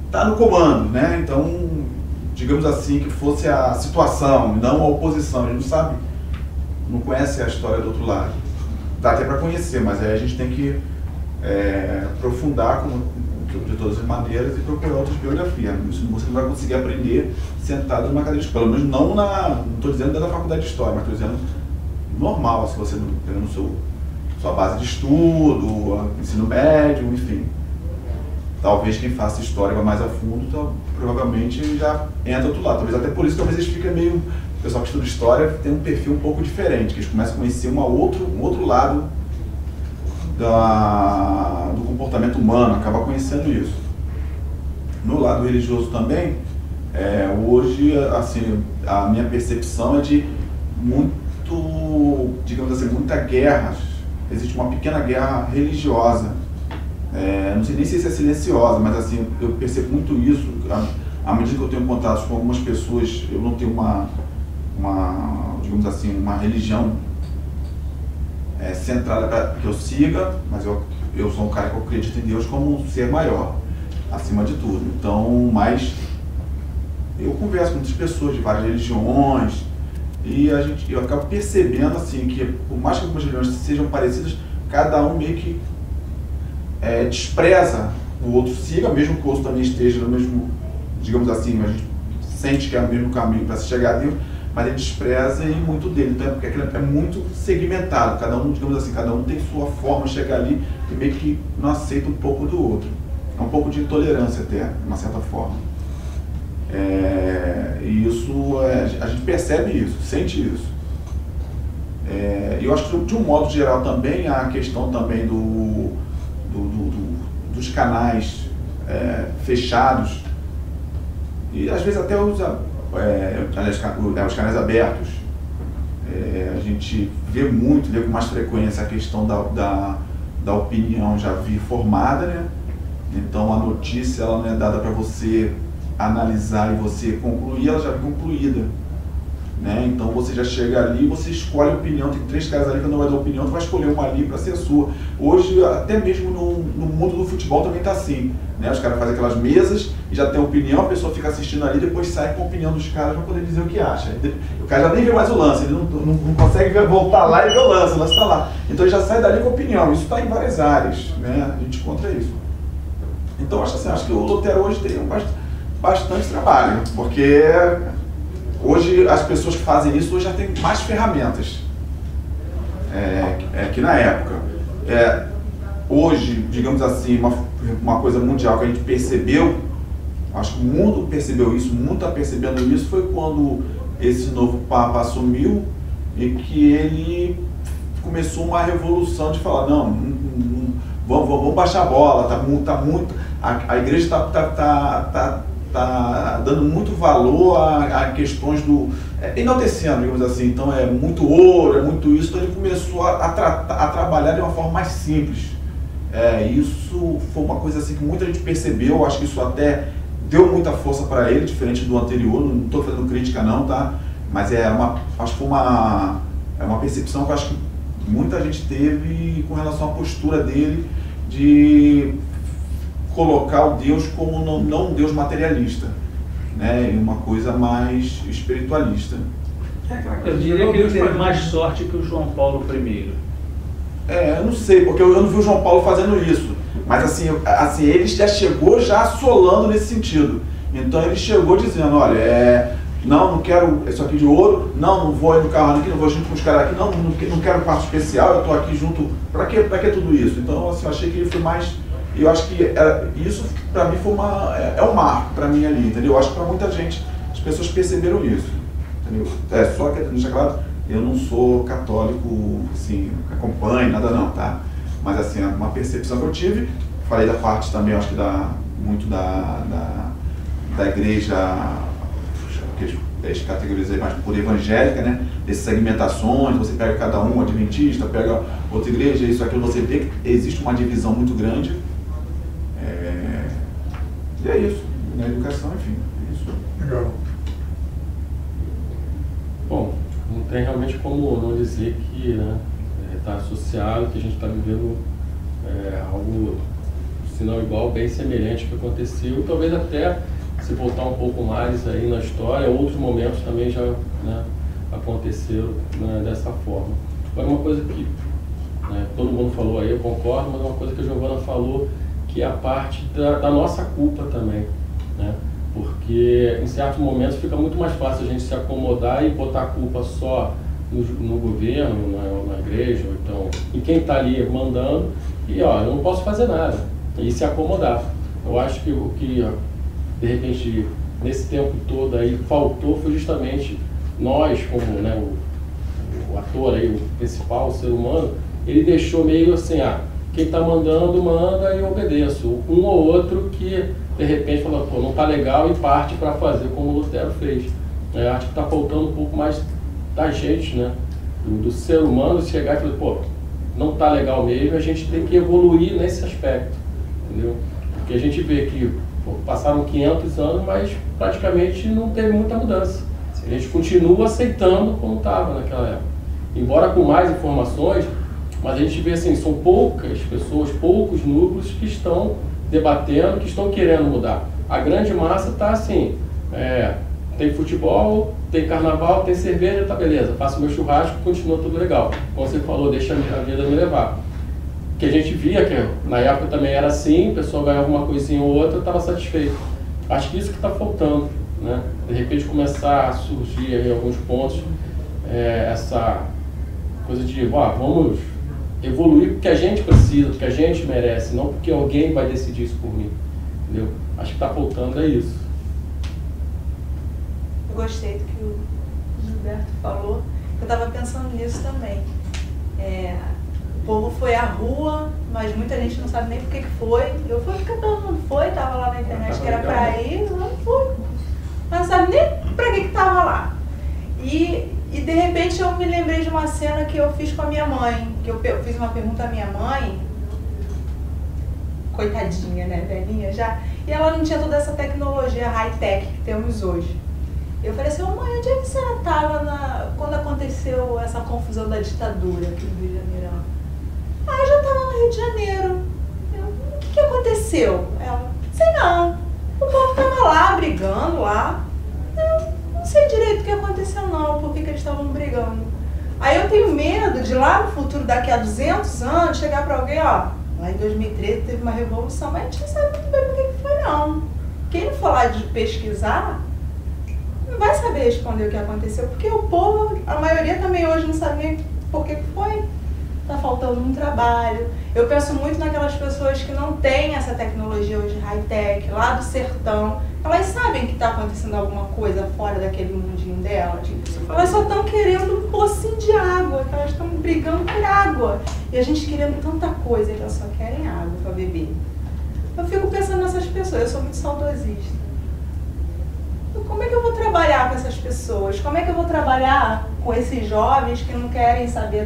Speaker 9: está no comando, né? Então, digamos assim, que fosse a situação, não a oposição. A gente não sabe, não conhece a história do outro lado. Dá até para conhecer, mas aí a gente tem que aprofundar de todas as maneiras e procurar outras biografias. Isso você não vai conseguir aprender sentado numa cadeira de escola. Pelo menos não estou dizendo da faculdade de História, mas estou dizendo normal, se você não pegando sua base de estudo, ensino médio, enfim. Talvez quem faça história vai mais a fundo, então, provavelmente já entra do outro lado. Talvez até por isso, talvez eles fiquem meio... O pessoal que estuda história tem um perfil um pouco diferente, que eles começam a conhecer um outro lado do comportamento humano, acaba conhecendo isso. No lado religioso também, hoje, assim, a minha percepção é de digamos assim, muita guerra. Existe uma pequena guerra religiosa. Não sei nem se é silenciosa, mas assim, eu percebo muito isso. À medida que eu tenho contatos com algumas pessoas, eu não tenho digamos assim, uma religião centrada para que eu siga, mas eu sou um cara que eu acredito em Deus como um ser maior, acima de tudo. Então, mas eu converso com muitas pessoas de várias religiões, e eu acabo percebendo assim que, por mais que algumas religiões sejam parecidas, cada um meio que despreza o outro, siga, mesmo que o outro também esteja no mesmo, digamos assim, a gente sente que é o mesmo caminho para se chegar a Deus, mas ele despreza e muito dele, então porque aquilo é muito segmentado, cada um, digamos assim, cada um tem sua forma de chegar ali e meio que não aceita um pouco do outro. É um pouco de intolerância até, de uma certa forma. E isso, a gente percebe isso, sente isso. E eu acho que de um modo geral também, a questão também dos canais fechados, e às vezes até os canais abertos, a gente vê com mais frequência a questão da opinião já vir formada, né? Então a notícia ela não é dada para você analisar e você concluir, ela já vem concluída, né? Então você já chega ali, você escolhe a opinião, tem 3 caras ali que não vai dar opinião, tu vai escolher uma ali para ser a sua. Hoje, até mesmo no mundo do futebol também está assim, né? Os caras fazem aquelas mesas e já tem opinião, a pessoa fica assistindo ali, depois sai com a opinião dos caras para poder dizer o que acha. O cara já nem vê mais o lance, ele não consegue voltar lá e ver o lance está lá. Então ele já sai dali com a opinião. Isso está em várias áreas, né? A gente encontra isso. Então acho que o Lutero hoje tem bastante trabalho, porque hoje as pessoas que fazem isso hoje já têm mais ferramentas que na época. Hoje, digamos assim, uma coisa mundial que a gente percebeu, acho que o mundo percebeu isso, o mundo está percebendo isso, foi quando esse novo Papa assumiu e que ele começou uma revolução de falar, não, vamos baixar a bola, tá muito, a igreja está dando muito valor a questões enaltecendo, digamos assim. Então é muito ouro, é muito isso. Então ele começou a trabalhar de uma forma mais simples. Isso foi uma coisa assim que muita gente percebeu, acho que isso até deu muita força para ele, diferente do anterior, não estou fazendo crítica não, tá? Mas acho que foi uma percepção que eu acho que muita gente teve com relação à postura dele de colocar o Deus como não um Deus materialista, né? E uma coisa mais espiritualista.
Speaker 3: Eu diria que ele teve mais sorte que o João Paulo I.
Speaker 9: Eu não sei, porque eu não vi o João Paulo fazendo isso. Mas assim, ele já chegou já assolando nesse sentido. Então ele chegou dizendo, olha, não quero isso aqui de ouro, não vou ir no carro aqui, não vou junto com os caras aqui, não quero quarto especial, eu estou aqui junto, pra que tudo isso? Então assim, eu achei que ele foi mais, eu acho que isso para mim foi um marco para mim ali, entendeu? Eu acho que para muita gente, as pessoas perceberam isso, entendeu? Só que deixa claro, eu não sou católico, assim, acompanho, nada não, tá? Mas assim, uma percepção que eu tive, falei da parte também, acho que muito da igreja, que eles categorizam mais por evangélica, né? Dessas segmentações, você pega cada um, adventista, pega outra igreja, isso, aquilo, você vê que existe uma divisão muito grande. E é isso, na educação, enfim, é isso.
Speaker 1: Legal.
Speaker 10: Bom, não tem realmente como não dizer que está associado, que a gente está vivendo algo, se não igual, bem semelhante ao que aconteceu, e talvez até, se voltar um pouco mais aí na história, outros momentos também já aconteceram dessa forma. Agora, uma coisa que todo mundo falou aí, eu concordo, mas uma coisa que a Giovana falou, que é a parte da nossa culpa também, né? Porque em certos momentos fica muito mais fácil a gente se acomodar e botar a culpa só no governo, na igreja, ou então em quem está ali mandando, e eu não posso fazer nada, e se acomodar. Eu acho que o que de repente nesse tempo todo aí faltou foi justamente nós, como o ator aí, o principal, o ser humano, ele deixou meio assim, quem está mandando, manda e eu obedeço. Um ou outro que de repente fala, não está legal e parte para fazer como o Lutero fez. Acho que está faltando um pouco mais da gente, né? Do ser humano chegar e falar, não está legal mesmo, a gente tem que evoluir nesse aspecto, entendeu? Porque a gente vê que passaram 500 anos, mas praticamente não teve muita mudança. A gente continua aceitando como estava naquela época. Embora com mais informações, mas a gente vê assim, são poucas pessoas, poucos núcleos que estão debatendo, que estão querendo mudar. A grande massa está assim, tem futebol, tem carnaval, tem cerveja, tá beleza, faço meu churrasco, continua tudo legal. Como você falou, deixa a vida me levar. Que a gente via que na época também era assim, o pessoal ganhava uma coisinha ou outra, estava satisfeito. Acho que isso que está faltando, né? De repente começar a surgir aí alguns pontos, essa coisa de, vamos evoluir porque a gente precisa, porque a gente merece, não porque alguém vai decidir isso por mim, entendeu? Acho que está faltando isso.
Speaker 11: Eu gostei do que o Gilberto falou, eu estava pensando nisso também. O povo foi à rua, mas muita gente não sabe nem por que foi. Eu fui porque todo mundo foi, estava lá na internet que era para ir, eu não fui. Mas não sabe nem para que estava lá. E de repente eu me lembrei de uma cena que eu fiz com a minha mãe, que eu fiz uma pergunta à minha mãe, coitadinha, né, velhinha já, e ela não tinha toda essa tecnologia high-tech que temos hoje. Eu falei assim, mãe, onde é que a senhora estava quando aconteceu essa confusão da ditadura aqui no Rio de Janeiro? Eu já estava no Rio de Janeiro. O que aconteceu? Ela, sei não, o povo estava lá, brigando lá. Não sei direito o que aconteceu não, por que eles estavam brigando. Aí eu tenho medo de lá no futuro, daqui a 200 anos, chegar para alguém, lá em 2013 teve uma revolução, mas a gente não sabe muito bem por que foi não. Quem não for lá de pesquisar, não vai saber responder o que aconteceu, porque o povo, a maioria também hoje não sabe nem por que foi. Está faltando um trabalho. Eu penso muito naquelas pessoas que não têm essa tecnologia hoje high-tech, lá do sertão. Elas sabem que está acontecendo alguma coisa fora daquele mundinho delas. Elas só estão querendo um pocinho de água, que elas estão brigando por água. E a gente querendo tanta coisa, que elas só querem água para beber. Eu fico pensando nessas pessoas, eu sou muito saudosista. Como é que eu vou trabalhar com essas pessoas? Como é que eu vou trabalhar com esses jovens que não querem saber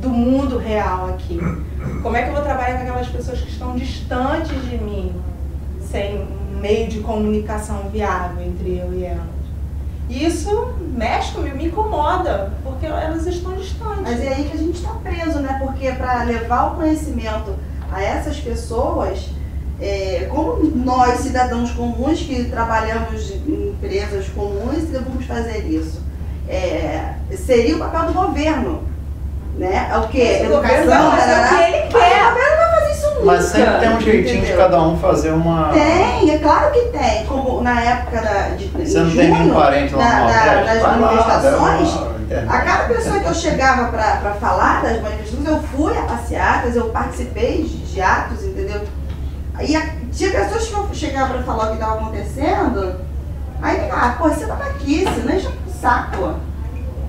Speaker 11: do mundo real aqui. Como é que eu vou trabalhar com aquelas pessoas que estão distantes de mim, sem um meio de comunicação viável entre eu e elas? E isso mexe comigo, me incomoda, porque elas estão distantes.
Speaker 12: Mas é aí que a gente está preso, né? Porque para levar o conhecimento a essas pessoas, como nós, cidadãos comuns, que trabalhamos em empresas comuns, devemos fazer isso? Seria o papel do governo, né? É o quê? Educação,
Speaker 11: o que ele quer.
Speaker 12: O governo não vai fazer isso nunca.
Speaker 4: Mas sempre tem um jeitinho de cada um fazer uma...
Speaker 12: Tem, é claro que tem. Como na época de
Speaker 4: Você não tem nenhum parente lá no Nordeste?
Speaker 12: das manifestações, a cada pessoa que eu chegava para falar das manifestações, eu fui a passeatas, eu participei de atos, entendeu? E tinha pessoas que eu chegava para falar o que estava acontecendo, aí, pô, você estava aqui, você não enche o saco,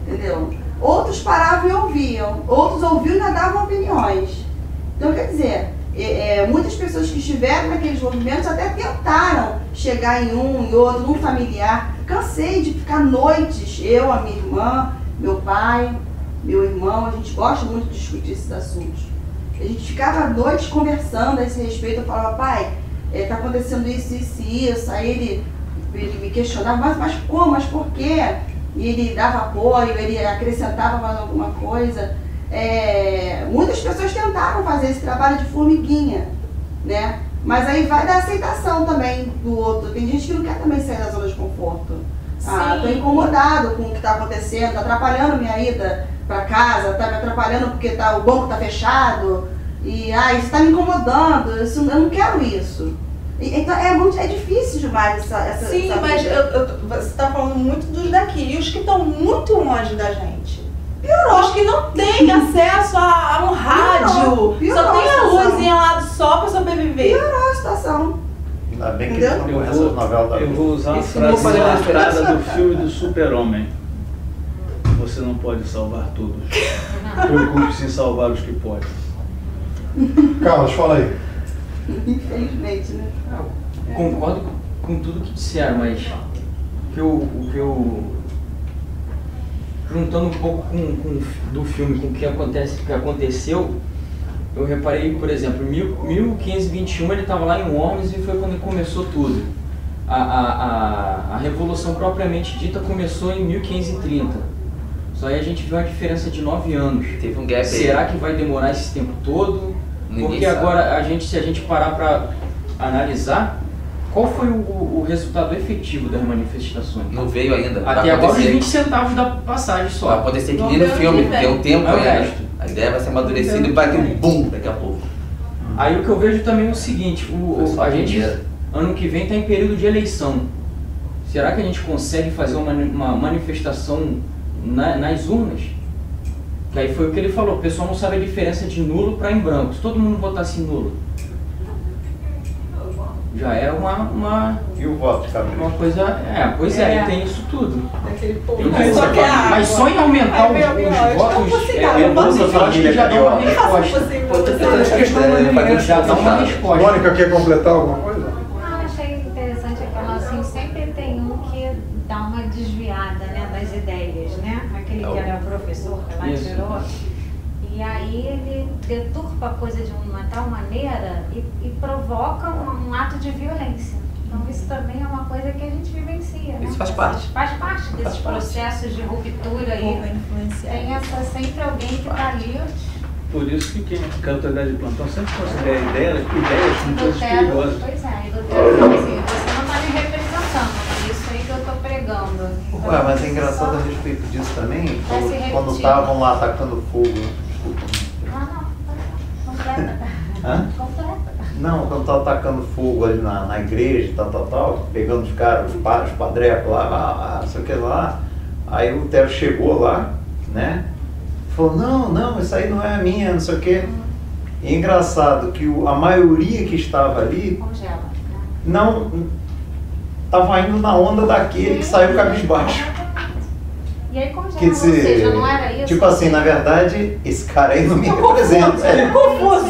Speaker 12: entendeu? Outros paravam e ouviam, outros ouviam e ainda davam opiniões. Então, quer dizer, muitas pessoas que estiveram naqueles movimentos até tentaram chegar em um, em outro, num familiar. Cansei de ficar noites, eu, a minha irmã, meu pai, meu irmão, a gente gosta muito de discutir esses assuntos. A gente ficava noites conversando a esse respeito. Eu falava, pai, tá acontecendo isso, isso e isso. Aí ele me questionava, mas como, mas por quê? E ele dava apoio, ele acrescentava mais alguma coisa. Muitas pessoas tentaram fazer esse trabalho de formiguinha, né? Mas aí vai da aceitação também do outro. Tem gente que não quer também sair da zona de conforto. Estou incomodado com o que está acontecendo, está atrapalhando minha ida para casa, está me atrapalhando porque o banco está fechado, e isso está me incomodando, eu não quero isso. Então é difícil demais essa
Speaker 11: Sim, mas você está falando muito dos daqui, e os que estão muito longe da gente.
Speaker 12: Piorou.
Speaker 11: Os que não têm acesso a um rádio, só tem a luzinha lá do sol para sobreviver.
Speaker 12: Piorou a situação.
Speaker 4: Ainda bem que eles não conhecem as novelas da
Speaker 3: Eu vou usar uma frase ilustrada do filme do Super-Homem. Você não pode salvar todos. Preocupe-se em salvar os que podem.
Speaker 1: Carlos, fala aí.
Speaker 12: Infelizmente, né?
Speaker 6: Concordo com tudo que disseram, mas o que eu juntando um pouco do filme com o que aconteceu, eu reparei, por exemplo, em 1521 ele estava lá em Worms e foi quando começou tudo. A Revolução propriamente dita começou em 1530. Só aí a gente viu uma diferença de 9 anos.
Speaker 13: Teve um gap.
Speaker 6: Será que vai demorar esse tempo todo?
Speaker 13: Ninguém
Speaker 6: Porque
Speaker 13: sabe.
Speaker 6: agora, se a gente parar para analisar, qual foi o resultado efetivo das manifestações?
Speaker 13: Não veio ainda.
Speaker 6: Até agora os 20 centavos da passagem só.
Speaker 13: Vai acontecer que nem no filme, tem um tempo
Speaker 6: É o
Speaker 13: ainda.
Speaker 6: resto.
Speaker 13: A ideia vai ser amadurecida e vai ter um boom daqui a pouco.
Speaker 6: Aí o que eu vejo também é o seguinte, a gente ano que vem está em período de eleição. Será que a gente consegue fazer uma manifestação nas urnas? Que aí foi o que ele falou, o pessoal não sabe a diferença de nulo para em branco. Se todo mundo votasse em nulo, já é uma
Speaker 4: E o voto de cabelo?
Speaker 6: uma coisa... Pois é, tem isso tudo.
Speaker 11: Aquele povo
Speaker 6: Tem
Speaker 11: que
Speaker 6: isso,
Speaker 11: só quer água.
Speaker 6: mas só em aumentar os votos, eu acho que já dá uma resposta. Já dá uma resposta.
Speaker 1: Mônica, quer completar alguma coisa?
Speaker 7: Eu achei interessante aquela assim, sempre tem um que dá uma desviada, né, das ideias, né? Aquele que era o professor que lá tirou. E aí ele deturpa a coisa de uma tal maneira e provoca um ato de violência. Então isso também é uma coisa que a gente vivencia, né?
Speaker 13: Isso faz parte.
Speaker 7: Faz parte desses processos de ruptura aí. Tem sempre alguém que está ali.
Speaker 3: Por isso que a autoridade de plantão sempre considera ideias como coisas perigosas.
Speaker 7: Pois é, e Lutero assim, você não está me representando, é isso aí que eu estou pregando. Então,
Speaker 4: Ué, mas é engraçado a respeito disso também,
Speaker 7: Vai se repetir.
Speaker 4: quando estavam lá atacando fogo.
Speaker 7: Completa.
Speaker 4: Hã?
Speaker 7: Completa.
Speaker 4: Não, quando estava atacando fogo ali na igreja, tal, pegando os caras, os padrecos lá, não sei o que lá. Aí o Lutero chegou lá, né? Falou, não, isso aí não é a minha, não sei o que. E é engraçado que a maioria que estava ali
Speaker 7: Congela.
Speaker 4: não estava indo na onda daquele que saiu cabisbaixo.
Speaker 7: E aí congela,
Speaker 4: Quer
Speaker 7: ou seja,
Speaker 4: dizer,
Speaker 7: não era isso?
Speaker 4: tipo assim, na verdade, esse cara aí não me representa.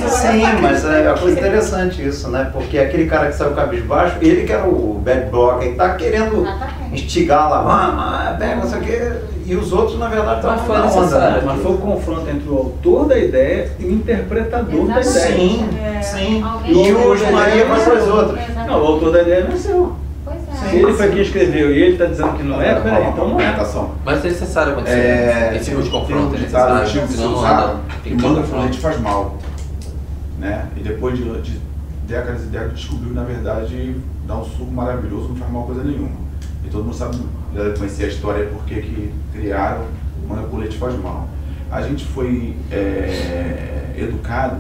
Speaker 4: Sim, mas é uma coisa interessante isso, né? Porque aquele cara que saiu cabisbaixo, ele que era o bad block, aí tá querendo instigar lá, pega, não sei o quê. E os outros, na verdade, estavam
Speaker 6: foi
Speaker 4: na onda,
Speaker 6: necessário.
Speaker 4: né?
Speaker 3: Mas foi o confronto entre o autor da ideia e o interpretador da ideia.
Speaker 4: Sim,
Speaker 7: É,
Speaker 4: sim.
Speaker 7: alguém
Speaker 4: E o
Speaker 7: escreveu,
Speaker 4: Maria vai para as outras.
Speaker 7: Exatamente.
Speaker 3: Não, o autor da ideia venceu.
Speaker 7: Pois é.
Speaker 3: Se ele foi quem escreveu e ele está dizendo que não é, peraí, então não é.
Speaker 9: argumentação.
Speaker 13: Mas é necessário acontecer. Esse tipo de confronto é
Speaker 9: Tem um ditado
Speaker 13: necessário,
Speaker 9: antigo que se
Speaker 13: senão não
Speaker 9: usava,
Speaker 13: anda.
Speaker 9: que manda pra gente faz mal. Né? E depois de décadas e décadas descobriu que, na verdade, dá um suco maravilhoso, não faz mal coisa nenhuma. E todo mundo sabe, já conhecer a história por que criaram manda colete faz mal. A gente foi educado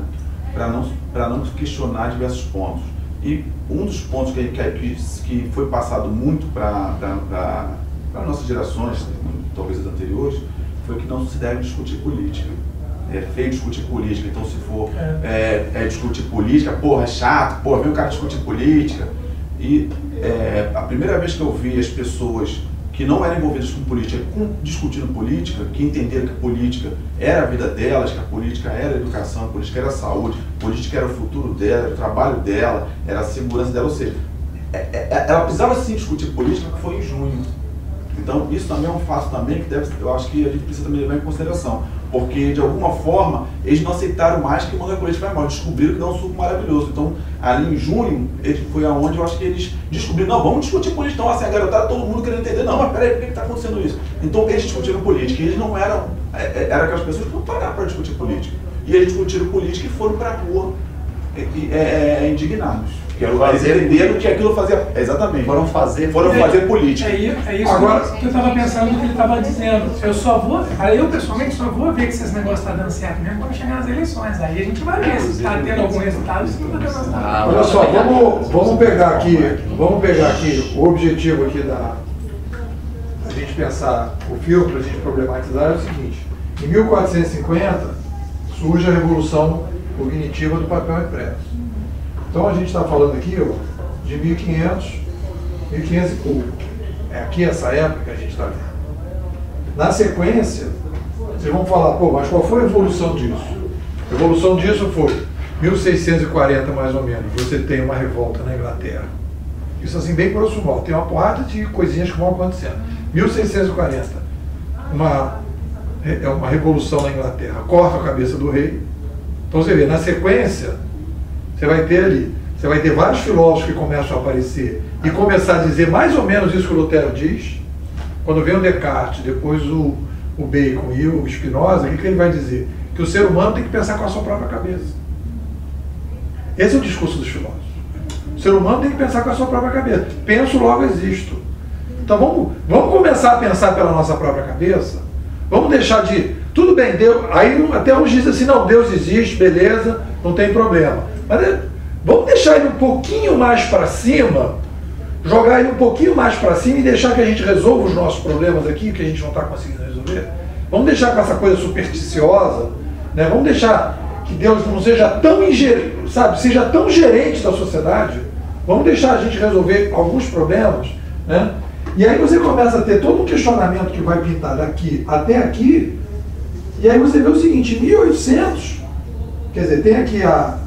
Speaker 9: para não questionar diversos pontos. E um dos pontos que foi passado muito para nossas gerações, talvez as anteriores, foi que não se deve discutir política. É feio discutir política, então se for discutir política, porra, é chato, porra, vem o cara discutir política. E a primeira vez que eu vi as pessoas que não eram envolvidas com política discutindo política, que entenderam que política era a vida delas, que a política era a educação, a política era a saúde, a política era o futuro dela, era o trabalho dela, era a segurança dela, ou seja, ela precisava sim discutir política, que foi em junho. Então isso também é um fato também que eu acho que a gente precisa também levar em consideração, porque de alguma forma eles não aceitaram mais que o manda colete vai mal, descobriram que dá um suco maravilhoso. Então ali em junho foi aonde eu acho que eles descobriram, não, vamos discutir política, então assim, a garotada, todo mundo querendo entender, não, mas peraí, por que está acontecendo isso? Então eles discutiram política, e eles não eram aquelas pessoas que não pagaram para discutir política, e eles discutiram política e foram para a rua indignados. Eles entenderam que aquilo fazia. Exatamente. Foram fazer política.
Speaker 5: É isso agora, que eu estava pensando no que ele estava dizendo. Eu pessoalmente só vou ver que se esse negócio está dando certo mesmo quando chegar nas eleições. Aí a gente vai ver se está tendo algum resultado ou se não está tendo resultado.
Speaker 1: Olha só, vamos pegar aqui o objetivo aqui da gente pensar o filme, para a gente problematizar, é o seguinte: em 1450 surge a revolução cognitiva do papel impresso. Então a gente está falando aqui de 1500 e pouco. É aqui essa época que a gente está vendo. Na sequência, vocês vão falar, pô, mas qual foi a evolução disso? A evolução disso foi 1640 mais ou menos, você tem uma revolta na Inglaterra. Isso assim, bem grosso modo, tem uma porrada de coisinhas que vão acontecendo. 1640, uma revolução na Inglaterra, corta a cabeça do rei. Então você vê, na sequência, você vai ter vários filósofos que começam a aparecer e começar a dizer mais ou menos isso que o Lutero diz. Quando vem o Descartes, depois o Bacon e o Spinoza, o que ele vai dizer? Que o ser humano tem que pensar com a sua própria cabeça. Esse é o discurso dos filósofos. O ser humano tem que pensar com a sua própria cabeça. Penso, logo existo. Então vamos começar a pensar pela nossa própria cabeça. Vamos deixar de... Tudo bem, Deus, aí até uns dizem assim, não, Deus existe, beleza, não tem problema. Mas vamos deixar ele um pouquinho mais para cima, jogar ele um pouquinho mais para cima e deixar que a gente resolva os nossos problemas aqui, que a gente não está conseguindo resolver. Vamos deixar com essa coisa supersticiosa, né? Vamos deixar que Deus não seja tão seja tão gerente da sociedade. Vamos deixar a gente resolver alguns problemas, né? E aí você começa a ter todo um questionamento que vai pintar daqui até aqui, e aí você vê o seguinte, em 1800, quer dizer, tem aqui a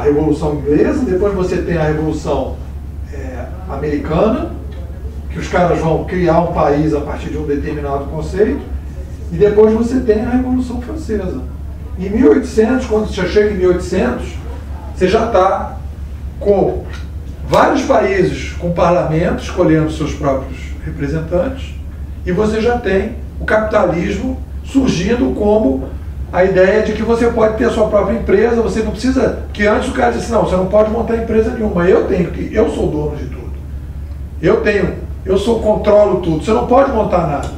Speaker 1: Revolução Inglesa, depois você tem a Revolução Americana, que os caras vão criar um país a partir de um determinado conceito, e depois você tem a Revolução Francesa. Em 1800, quando você chega em 1800, você já está com vários países com parlamento escolhendo seus próprios representantes, e você já tem o capitalismo surgindo como a ideia de que você pode ter a sua própria empresa, você não precisa... Que antes o cara disse, não, você não pode montar empresa nenhuma, eu sou o dono de tudo. Eu controlo tudo, você não pode montar nada.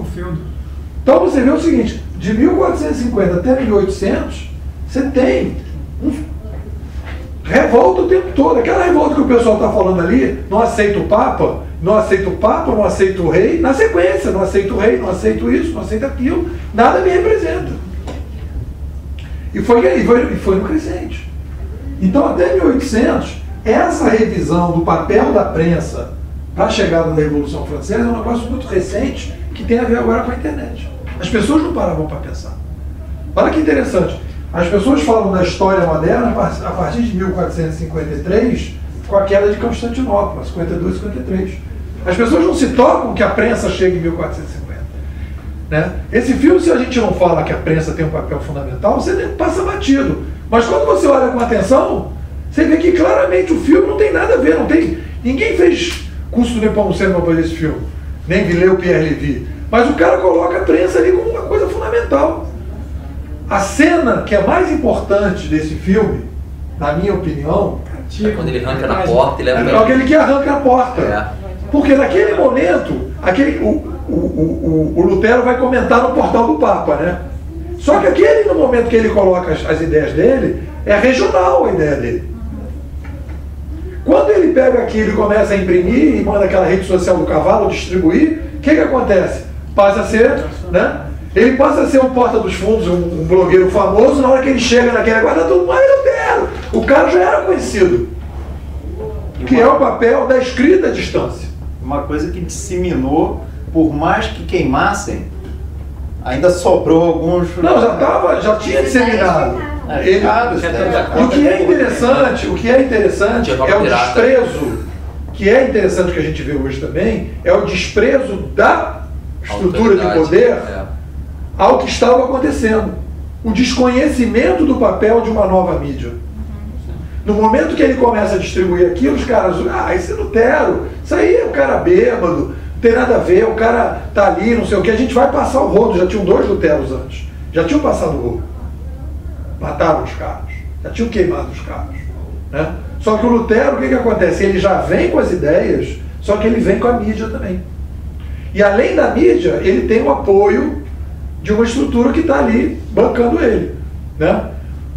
Speaker 1: Então você vê o seguinte, de 1450 até 1800, você tem revolta o tempo todo. Aquela revolta que o pessoal está falando ali, não aceita o Papa, não aceita o rei, na sequência, não aceita o rei, não aceito isso, não aceita aquilo, nada me representa. E foi no crescente. Então, até 1800, essa revisão do papel da prensa para a chegada da Revolução Francesa é um negócio muito recente que tem a ver agora com a internet. As pessoas não paravam para pensar. Olha que interessante. As pessoas falam da história moderna a partir de 1453, com a queda de Constantinopla, 52 e 53. As pessoas não se tocam que a prensa chega em 1450. Né? Esse filme, se a gente não fala que a prensa tem um papel fundamental, você passa batido. Mas quando você olha com atenção, você vê que claramente o filme não tem nada a ver, ninguém fez curso do Nepomuceno para fazer esse filme, nem leu Pierre Lévy. Mas o cara coloca a prensa ali como uma coisa fundamental. A cena que é mais importante desse filme, na minha opinião,
Speaker 13: é quando ele arranca na porta e leva
Speaker 1: é aquele que arranca a porta. Porque naquele momento, o Lutero vai comentar no portal do Papa, né? Só que no momento que ele coloca as ideias dele, é regional a ideia dele. Quando ele pega aquilo e começa a imprimir e manda aquela rede social do cavalo distribuir, o que acontece? Passa a ser, né? Ele passa a ser um porta dos fundos, um blogueiro famoso, na hora que ele chega naquele guarda todo mundo, Lutero! O cara já era conhecido. Que é o papel da escrita à distância.
Speaker 4: Uma coisa que disseminou, por mais que queimassem, ainda sobrou alguns...
Speaker 1: Não, já tinha disseminado. O que é interessante é o desprezo, que é interessante que a gente vê hoje também, é o desprezo da estrutura de poder ao que estava acontecendo. O desconhecimento do papel de uma nova mídia. No momento que ele começa a distribuir aquilo, os caras, esse Lutero, isso aí é um cara bêbado, não tem nada a ver, o cara tá ali, não sei o que, a gente vai passar o rodo. Já tinham 2 Luteros antes, já tinham passado o rodo, mataram os caras, já tinham queimado os caras, né? Só que o Lutero, o que acontece? Ele já vem com as ideias, só que ele vem com a mídia também. E além da mídia, ele tem o apoio de uma estrutura que está ali bancando ele, né?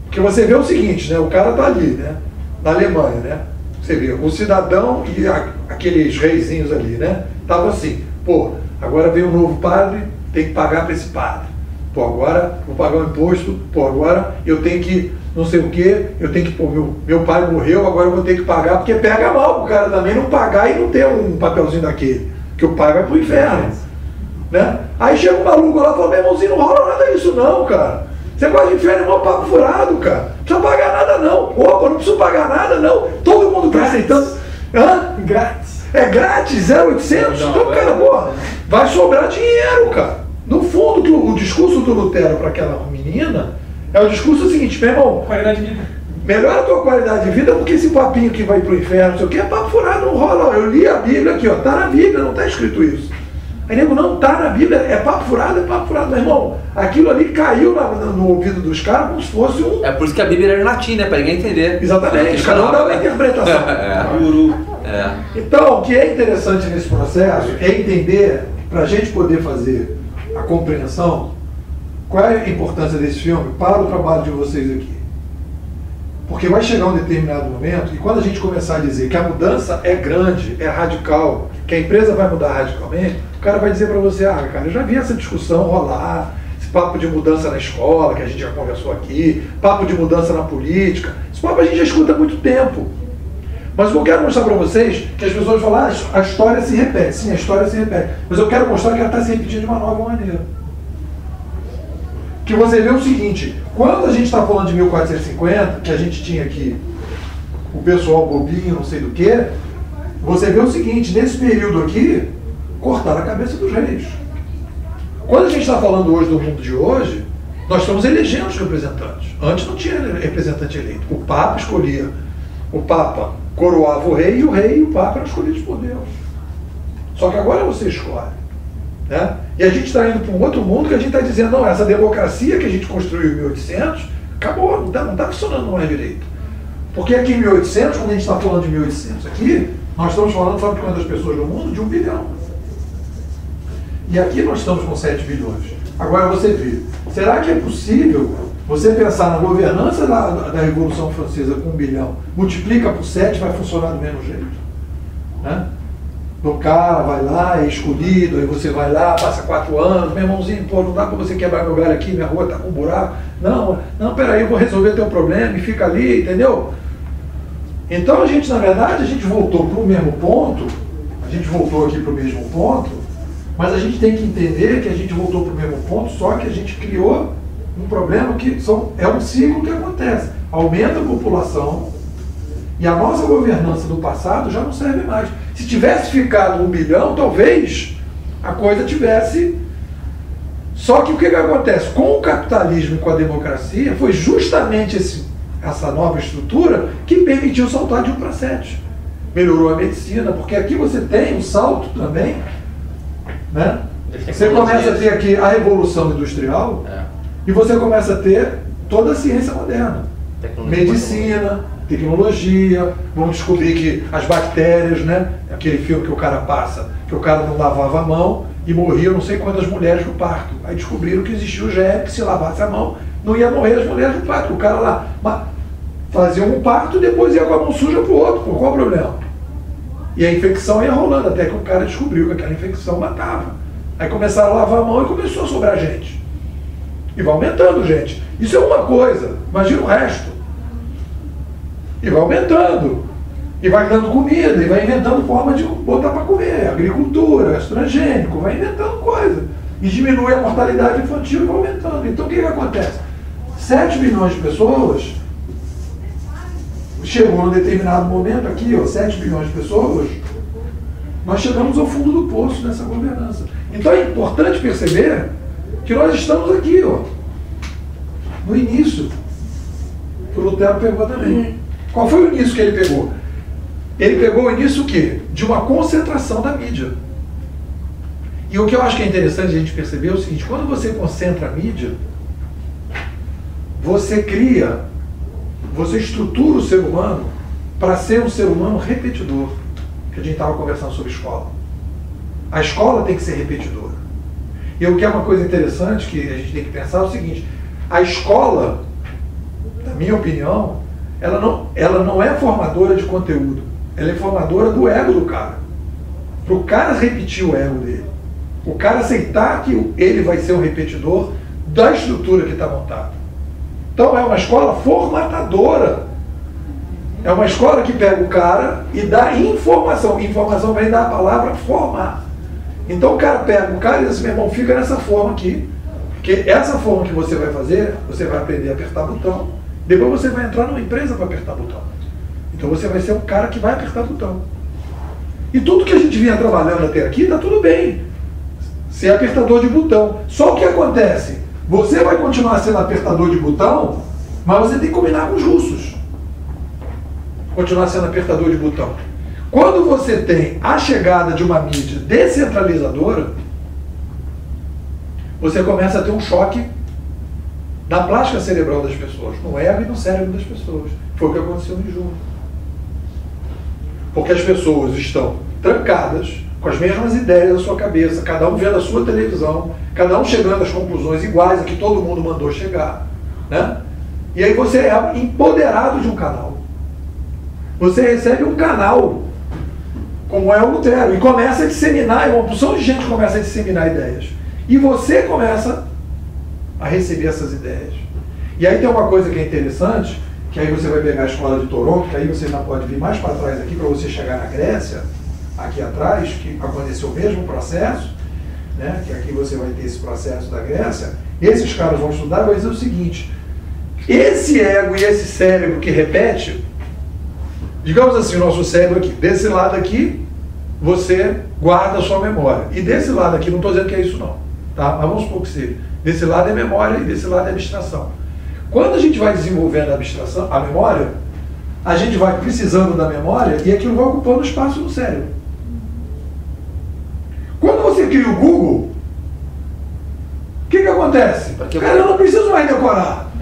Speaker 1: Porque você vê o seguinte, né? O cara está ali, né? Na Alemanha, né? Você vê o cidadão e aqueles reizinhos ali, né? Tava assim, pô, agora veio um novo padre, tem que pagar para esse padre. Pô, agora vou pagar um imposto, pô, agora eu tenho que não sei o quê, eu tenho que, pô, meu pai morreu, agora eu vou ter que pagar, porque pega mal o cara também não pagar e não ter um papelzinho daquele, que o pai vai pro inferno, né? Aí chega um maluco lá e fala, meu irmãozinho, não rola nada disso não, cara. Você gosta de inferno, é um papo furado, cara. Não precisa pagar nada não. Opa, não preciso pagar nada não. Todo mundo está aceitando. Hã?
Speaker 5: Grátis.
Speaker 1: É grátis, 0,800? Então, cara, porra, vai sobrar dinheiro, cara. No fundo, o discurso do Lutero para aquela menina é o discurso seguinte, meu irmão,
Speaker 5: qualidade de vida.
Speaker 1: Melhora a tua qualidade de vida, porque esse papinho que vai pro inferno, não sei o que, é papo furado, não rola. Eu li a Bíblia aqui, ó, tá na Bíblia, não tá escrito isso. Aí nego, não tá na Bíblia, é papo furado, meu irmão. Aquilo ali caiu no ouvido dos caras como se fosse um...
Speaker 13: É por isso que a Bíblia era em latim, né? Para ninguém entender.
Speaker 1: Exatamente, cada um dá uma interpretação. Então, o que é interessante nesse processo é entender, para a gente poder fazer a compreensão, qual é a importância desse filme para o trabalho de vocês aqui. Porque vai chegar um determinado momento, e quando a gente começar a dizer que a mudança é grande, é radical, que a empresa vai mudar radicalmente, o cara vai dizer para você, cara, eu já vi essa discussão rolar, esse papo de mudança na escola, que a gente já conversou aqui, papo de mudança na política, esse papo a gente já escuta há muito tempo. Mas o que eu quero mostrar para vocês, que as pessoas falam, a história se repete. Sim, a história se repete. Mas eu quero mostrar que ela está se repetindo de uma nova maneira. Que você vê o seguinte, quando a gente está falando de 1450, que a gente tinha aqui o pessoal bobinho, não sei do que, você vê o seguinte, nesse período aqui, cortaram a cabeça dos reis. Quando a gente está falando hoje do mundo de hoje, nós estamos elegendo os representantes. Antes não tinha representante eleito. O Papa escolhia. O Papa coroava o rei e o Papa eram escolhidos por Deus. Só que agora você escolhe. Né? E a gente está indo para um outro mundo que a gente está dizendo, não, essa democracia que a gente construiu em 1800, acabou, não está funcionando mais direito. Porque aqui em 1800, quando a gente está falando de 1800 aqui, nós estamos falando, sabe quantas pessoas no mundo? De 1 bilhão. E aqui nós estamos com 7 bilhões. Agora você vê, será que é possível você pensar na governança da Revolução Francesa com 1 bilhão, multiplica por 7, vai funcionar do mesmo jeito? Né? O cara vai lá, é escolhido, aí você vai lá, passa 4 anos, meu irmãozinho, pô, não dá para você quebrar meu galho aqui, minha rua está com um buraco. Não, peraí, eu vou resolver teu problema e fica ali, entendeu? Então a gente, na verdade, a gente voltou para o mesmo ponto, a gente voltou aqui para o mesmo ponto, mas a gente tem que entender que a gente voltou para o mesmo ponto, só que a gente criou um problema que é um ciclo que acontece. Aumenta a população e a nossa governança do passado já não serve mais. Se tivesse ficado 1 bilhão, talvez a coisa tivesse Só que o que acontece? Com o capitalismo e com a democracia, foi justamente essa nova estrutura que permitiu saltar de 1 para 7. Melhorou a medicina, porque aqui você tem um salto também, né? Você começa a ter aqui a revolução industrial e você começa a ter toda a ciência moderna. Medicina, tecnologia, vamos descobrir que as bactérias, né? Aquele filme que o cara passa, que o cara não lavava a mão e morriam não sei quantas mulheres no parto. Aí descobriram que existia o gel, que se lavasse a mão, não ia morrer as mulheres no parto. O cara lá fazia um parto e depois ia com a mão suja pro outro. Pô, qual o problema? E a infecção ia rolando, até que o cara descobriu que aquela infecção matava. Aí começaram a lavar a mão e começou a sobrar gente. E vai aumentando, gente. Isso é uma coisa, imagina o resto. E vai aumentando. E vai dando comida, e vai inventando forma de botar para comer. Agricultura, transgênico, vai inventando coisa. E diminui a mortalidade infantil e vai aumentando. Então o que acontece? 7 bilhões de pessoas, chegou num determinado momento aqui, 7 bilhões de pessoas, nós chegamos ao fundo do poço nessa governança. Então é importante perceber que nós estamos aqui, no início. O Lutero pegou também. Qual foi o início que ele pegou? Ele pegou o início o quê? De uma concentração da mídia. E o que eu acho que é interessante a gente perceber é o seguinte: quando você concentra a mídia, você cria, você estrutura o ser humano para ser um ser humano repetidor. Que a gente estava conversando sobre escola. A escola tem que ser repetidora. E o que é uma coisa interessante que a gente tem que pensar é o seguinte: a escola, na minha opinião, ela não é formadora de conteúdo, ela é formadora do ego do cara. Para o cara repetir o ego dele, o cara aceitar que ele vai ser um repetidor da estrutura que está montada. Então é uma escola formatadora. É uma escola que pega o cara e dá informação. Informação vem da palavra formar. Então o cara pega o cara e diz assim: meu irmão, fica nessa forma aqui. Porque essa forma que você vai fazer, você vai aprender a apertar botão. Depois você vai entrar numa empresa para apertar botão. Então você vai ser um cara que vai apertar botão. E tudo que a gente vinha trabalhando até aqui, está tudo bem. Ser apertador de botão. Só o que acontece? Você vai continuar sendo apertador de botão, mas você tem que combinar com os russos. Continuar sendo apertador de botão. Quando você tem a chegada de uma mídia descentralizadora, você começa a ter um choque na plástica cerebral das pessoas, no ego e no cérebro das pessoas. Foi o que aconteceu em junho. Porque as pessoas estão trancadas, com as mesmas ideias na sua cabeça, cada um vendo a sua televisão, cada um chegando às conclusões iguais a que todo mundo mandou chegar, né? E aí você é empoderado de um canal. Você recebe um canal, como é o Lutero, e começa a disseminar, uma porção de gente começa a disseminar ideias. E você começa a receber essas ideias. E aí tem uma coisa que é interessante, que aí você vai pegar a escola de Toronto, que aí você ainda pode vir mais para trás aqui, para você chegar na Grécia, aqui atrás, que aconteceu o mesmo processo, né? Que aqui você vai ter esse processo da Grécia. Esses caras vão estudar e vão dizer o seguinte: esse ego e esse cérebro que repete, digamos assim, o nosso cérebro aqui, desse lado aqui, você guarda a sua memória. E desse lado aqui, não estou dizendo que é isso não, tá? Mas vamos supor que seja. Desse lado é memória e desse lado é abstração. Quando a gente vai desenvolvendo a abstração, a memória, a gente vai precisando da memória e aquilo vai ocupando espaço no cérebro. Quando você cria o Google, o que acontece? Cara, eu não preciso mais decorar.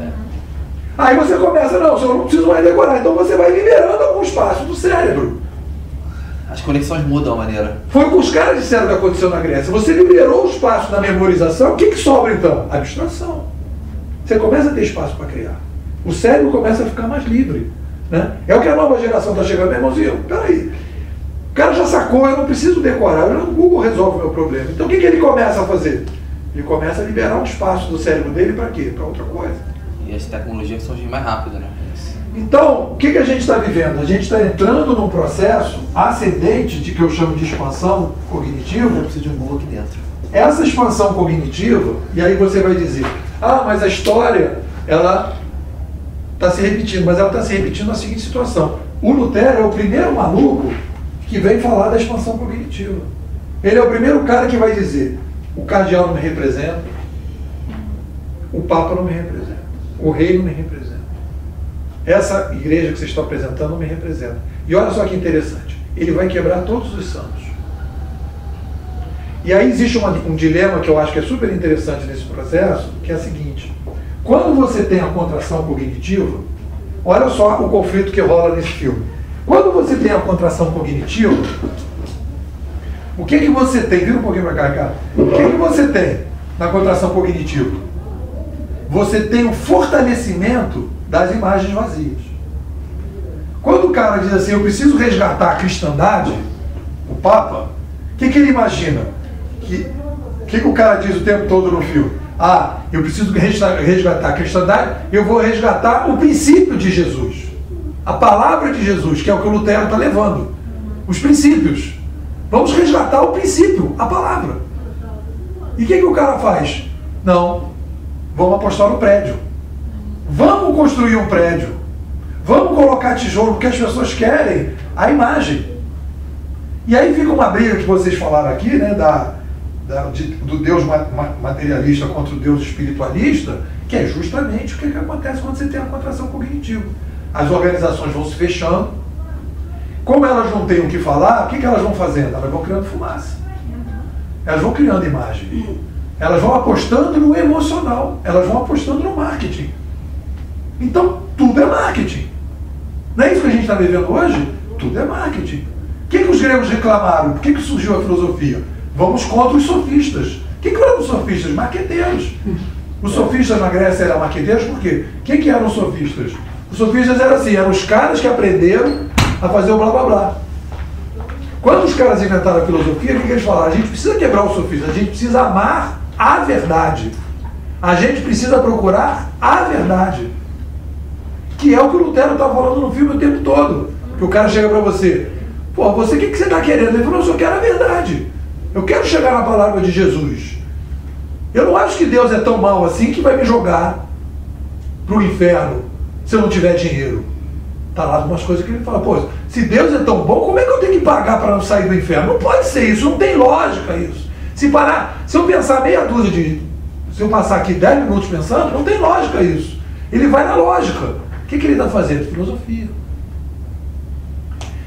Speaker 1: Aí você começa, não, eu não preciso mais decorar. Então você vai liberando algum espaço do cérebro.
Speaker 13: As conexões mudam a maneira.
Speaker 1: Foi o que os caras disseram que aconteceu na Grécia. Você liberou o espaço da memorização, o que sobra então? Abstração. Você começa a ter espaço para criar. O cérebro começa a ficar mais livre, né? É o que a nova geração está chegando. Meu irmãozinho, peraí. O cara já sacou, eu não preciso decorar, o Google resolve o meu problema. Então o que ele começa a fazer? Ele começa a liberar um espaço do cérebro dele para quê? Para outra coisa.
Speaker 13: E as tecnologias surgem mais rápido, né?
Speaker 1: Então, o que a gente está vivendo? A gente está entrando num processo ascendente, de que eu chamo de expansão cognitiva.
Speaker 13: Eu preciso de um Google aqui dentro.
Speaker 1: Essa expansão cognitiva, e aí você vai dizer: ah, mas a história, ela está se repetindo, mas ela está se repetindo na seguinte situação. O Lutero é o primeiro maluco que vem falar da expansão cognitiva. Ele é o primeiro cara que vai dizer: o cardeal não me representa, o Papa não me representa, o rei não me representa, essa igreja que vocês estão apresentando não me representa. E olha só que interessante, ele vai quebrar todos os santos. E aí existe um dilema que eu acho que é super interessante nesse processo, que é o seguinte: quando você tem a contração cognitiva, olha só o conflito que rola nesse filme. Quando você tem a contração cognitiva, o que você tem? Vira um pouquinho para cá, cara. O que você tem na contração cognitiva? Você tem o fortalecimento das imagens vazias. Quando o cara diz assim, eu preciso resgatar a cristandade, o Papa, o que ele imagina? O que o cara diz o tempo todo no filme? Ah, eu preciso resgatar a cristandade, eu vou resgatar o princípio de Jesus. A palavra de Jesus, que é o que o Lutero está levando. Os princípios. Vamos resgatar o princípio, a palavra. E o que o cara faz? Não, vamos apostar no prédio. Vamos construir um prédio. Vamos colocar tijolo, porque as pessoas querem a imagem. E aí fica uma briga que vocês falaram aqui, né, do Deus materialista contra o Deus espiritualista, que é justamente o que acontece quando você tem a contração cognitiva. As organizações vão se fechando. Como elas não têm o que falar, o que elas vão fazendo? Elas vão criando fumaça. Elas vão criando imagem. Elas vão apostando no emocional. Elas vão apostando no marketing. Então, tudo é marketing. Não é isso que a gente está vivendo hoje? Tudo é marketing. O que os gregos reclamaram? Por que surgiu a filosofia? Vamos contra os sofistas. O que eram os sofistas? Marqueteiros. Os sofistas na Grécia eram marqueteiros por quê? Quem eram os sofistas? Os sofistas eram assim, eram os caras que aprenderam a fazer o blá blá blá. Quando os caras inventaram a filosofia, o que eles falaram? A gente precisa quebrar os sofistas, a gente precisa amar a verdade. A gente precisa procurar a verdade. Que é o que o Lutero está falando no filme o tempo todo. Que o cara chega para você, pô, você o que você está querendo? Ele falou, eu só quero a verdade. Eu quero chegar na palavra de Jesus. Eu não acho que Deus é tão mau assim que vai me jogar para o inferno se eu não tiver dinheiro. Está lá umas coisas que ele fala, pô, se Deus é tão bom, como é que eu tenho que pagar para não sair do inferno? Não pode ser isso, não tem lógica isso. Se eu pensar meia dúzia se eu passar aqui 10 minutos pensando, não tem lógica isso. Ele vai na lógica. O que ele está fazendo? Filosofia.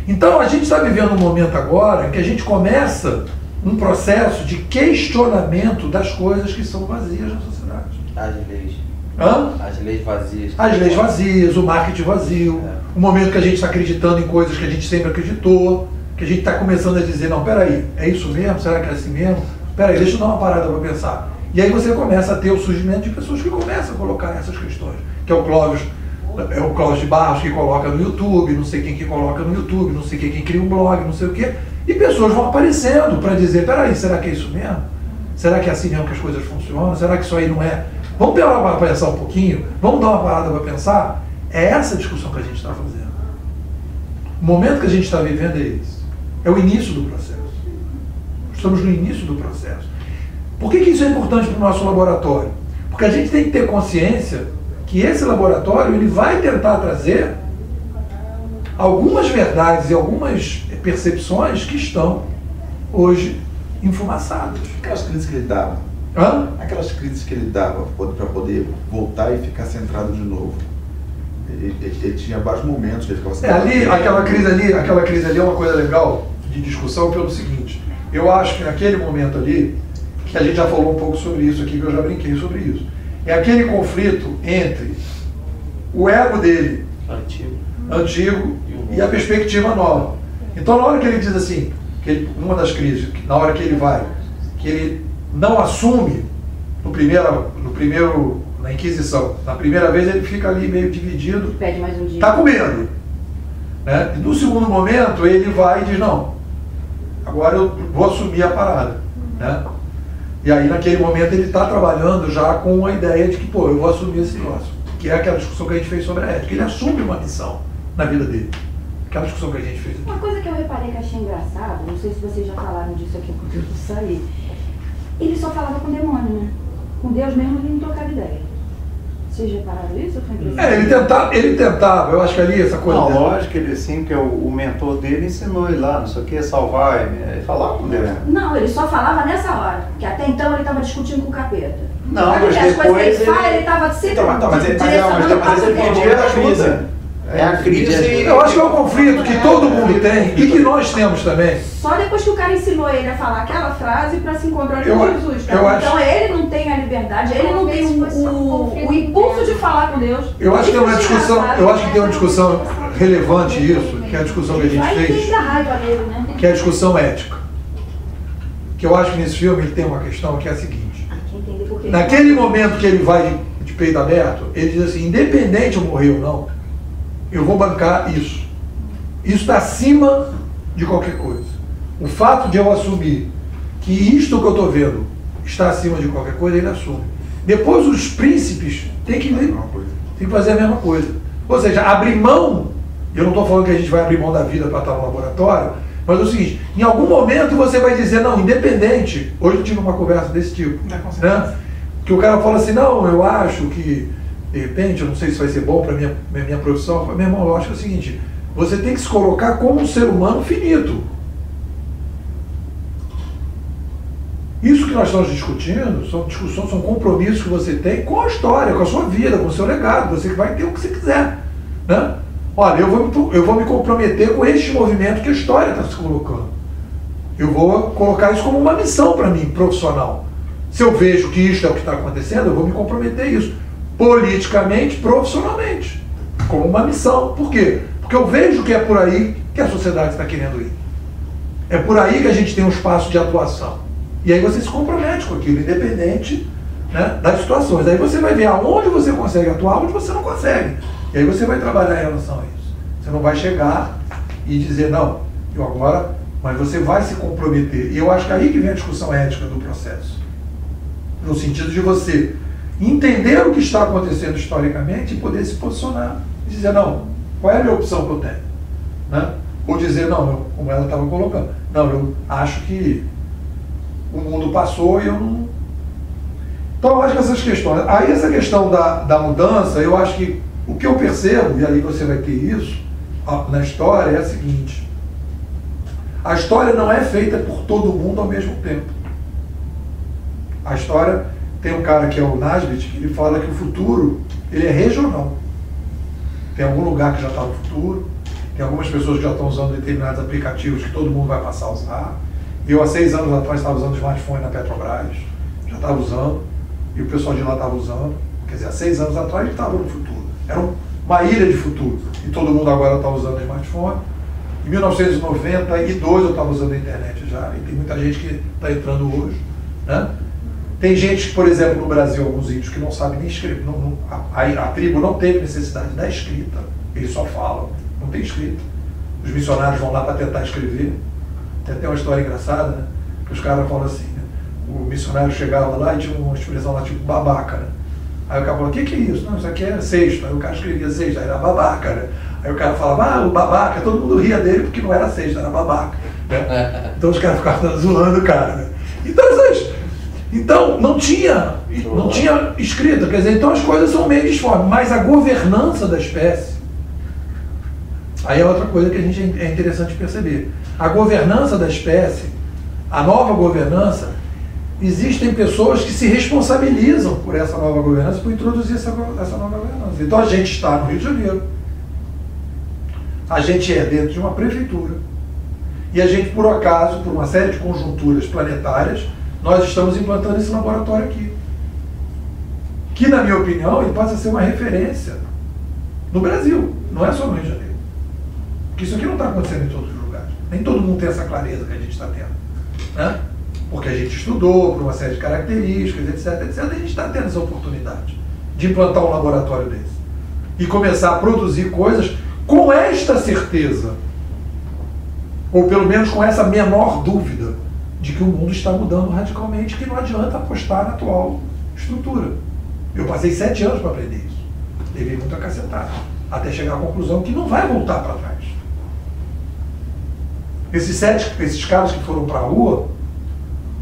Speaker 1: Então a gente está vivendo um momento agora em que a gente começa um processo de questionamento das coisas que são vazias na sociedade.
Speaker 6: As leis.
Speaker 1: Hã?
Speaker 6: As leis vazias.
Speaker 1: As leis vazias, o marketing vazio, o momento que a gente está acreditando em coisas que a gente sempre acreditou, que a gente está começando a dizer, não, peraí, é isso mesmo? Será que é assim mesmo? Peraí, deixa eu dar uma parada para pensar. E aí você começa a ter o surgimento de pessoas que começam a colocar essas questões, que é o Clóvis de Barros que coloca no YouTube, não sei quem que coloca no YouTube, não sei quem cria um blog, não sei o quê, e pessoas vão aparecendo para dizer, peraí, será que é isso mesmo? Será que é assim mesmo que as coisas funcionam? Será que isso aí não é? Vamos parar para pensar um pouquinho? Vamos dar uma parada para pensar? É essa a discussão que a gente está fazendo. O momento que a gente está vivendo é esse. É o início do processo. Estamos no início do processo. Por que isso é importante para o nosso laboratório? Porque a gente tem que ter consciência que esse laboratório ele vai tentar trazer algumas verdades e algumas percepções que estão hoje enfumaçadas.
Speaker 9: Aquelas críticas que ele dava.
Speaker 1: Hã?
Speaker 9: Aquelas críticas que ele dava para poder voltar e ficar centrado de novo. Ele tinha vários momentos que ele ficava
Speaker 1: aquela crise ali é uma coisa legal de discussão pelo seguinte. Eu acho que naquele momento ali, que a gente já falou um pouco sobre isso aqui, que eu já brinquei sobre isso, é aquele conflito entre o ego dele, antigo e a perspectiva nova. Então, na hora que ele diz assim, uma das crises, na hora que ele vai, que ele não assume na Inquisição, na primeira vez ele fica ali meio dividido,
Speaker 2: pede mais um dia.
Speaker 1: Está com medo. Né? E no segundo momento ele vai e diz, não, agora eu vou assumir a parada. Né? E aí naquele momento ele está trabalhando já com a ideia de que, pô, eu vou assumir esse negócio. Que é aquela discussão que a gente fez sobre a ética. Ele assume uma missão na vida dele. Aquela discussão que a gente fez aqui.
Speaker 2: Uma coisa que eu reparei que achei engraçado, não sei se vocês já falaram disso aqui quando eu saí, ele só falava com o demônio, né? Com Deus mesmo ele não trocava ideia.
Speaker 12: Vocês repararam isso? Foi impressionante.
Speaker 1: Ele tentava, eu acho que ali essa coisa.
Speaker 4: Não, lógico, ele assim, que o mentor dele ensinou ele lá, não sei o que, salvar, ele falava com Deus.
Speaker 2: Não, ele só falava nessa hora, porque até então ele estava discutindo com o capeta.
Speaker 4: Não,
Speaker 2: mas
Speaker 4: mas
Speaker 2: as coisas que
Speaker 4: depois
Speaker 2: ele fala, ele estava sempre
Speaker 9: mas ele
Speaker 4: pedia ajuda. É a crise.
Speaker 1: Eu acho que é um conflito que todo mundo tem e que nós temos também.
Speaker 2: Só depois que o cara ensinou ele a falar aquela frase para se encontrar com Jesus.
Speaker 1: Então
Speaker 2: ele não tem a liberdade, ele não tem o impulso de falar com Deus.
Speaker 1: Eu acho que tem uma discussão relevante isso, que é a discussão que a gente fez, que é a discussão ética. Que eu acho que nesse filme ele tem uma questão que é a seguinte. Naquele momento que ele vai de peito aberto, ele diz assim, independente eu morrer ou não, eu vou bancar isso. Isso está acima de qualquer coisa. O fato de eu assumir que isto que eu estou vendo está acima de qualquer coisa, ele assume. Depois os príncipes têm que fazer a mesma coisa. Ou seja, abrir mão, eu não estou falando que a gente vai abrir mão da vida para estar no laboratório, mas é o seguinte, em algum momento você vai dizer, não, independente, hoje eu tive uma conversa desse tipo, né? Que o cara fala assim, não, eu acho que de repente, eu não sei se vai ser bom para minha profissão. Meu irmão, eu acho que é o seguinte, você tem que se colocar como um ser humano finito. Isso que nós estamos discutindo são discussões, são compromissos que você tem com a história, com a sua vida, com o seu legado. Você vai ter o que você quiser, né? Olha, eu vou me comprometer com este movimento que a história está se colocando. Eu vou colocar isso como uma missão para mim, profissional. Se eu vejo que isto é o que está acontecendo, eu vou me comprometer a isso. Politicamente, profissionalmente, como uma missão. Por quê? Porque eu vejo que é por aí que a sociedade está querendo ir. É por aí que a gente tem um espaço de atuação. E aí você se compromete com aquilo, independente, né, das situações. Aí você vai ver aonde você consegue atuar, onde você não consegue. E aí você vai trabalhar em relação a isso. Você não vai chegar e dizer, não, eu agora... Mas você vai se comprometer. E eu acho que é aí que vem a discussão ética do processo. No sentido de você entender o que está acontecendo historicamente e poder se posicionar e dizer, não, qual é a minha opção que eu tenho? Né? Ou dizer, não, como ela estava colocando, não, eu acho que o mundo passou e eu não... Então eu acho que essas questões, aí essa questão da mudança, eu acho que o que eu percebo, e aí você vai ter isso na história, é a seguinte, a história não é feita por todo mundo ao mesmo tempo. A história... Tem um cara que é o Nasbit, que ele fala que o futuro, ele é regional. Tem algum lugar que já está no futuro, tem algumas pessoas que já estão usando determinados aplicativos que todo mundo vai passar a usar. Eu, há 6 anos atrás, estava usando smartphone na Petrobras, já estava usando, e o pessoal de lá estava usando. Quer dizer, há 6 anos atrás ele estava no futuro. Era uma ilha de futuro, e todo mundo agora está usando smartphone. Em 1992 eu estava usando a internet já, e tem muita gente que está entrando hoje, né? Tem gente, por exemplo, no Brasil, alguns índios que não sabem nem escrever. A tribo não teve necessidade da escrita. Eles só falam, não tem escrita. Os missionários vão lá para tentar escrever. Tem até uma história engraçada, né? Que os caras falam assim, né? O missionário chegava lá e tinha uma expressão lá tipo babaca, né? Aí o cara falou, o que é isso? Não, isso aqui é sexto. Aí o cara escrevia sexto, aí era babaca, né? Aí o cara falava, o babaca, todo mundo ria dele porque não era sexto, era babaca. Né? Então os caras ficavam zoando o cara, né? Então, não tinha escrita, quer dizer, então as coisas são meio disformes, mas a governança da espécie, aí é outra coisa que é interessante perceber. A governança da espécie, a nova governança, existem pessoas que se responsabilizam por essa nova governança, por introduzir essa nova governança. Então a gente está no Rio de Janeiro, a gente é dentro de uma prefeitura, e a gente, por acaso, por uma série de conjunturas planetárias, nós estamos implantando esse laboratório aqui. Que, na minha opinião, ele passa a ser uma referência no Brasil, não é só no Rio de Janeiro. Porque isso aqui não está acontecendo em todos os lugares. Nem todo mundo tem essa clareza que a gente está tendo. Né? Porque a gente estudou por uma série de características, etc, etc, e a gente está tendo essa oportunidade de implantar um laboratório desse. E começar a produzir coisas com esta certeza, ou pelo menos com essa menor dúvida, de que o mundo está mudando radicalmente, que não adianta apostar na atual estrutura. Eu passei 7 anos para aprender isso. Levei muito a cacetada, até chegar à conclusão que não vai voltar para trás. Esses caras que foram para a rua,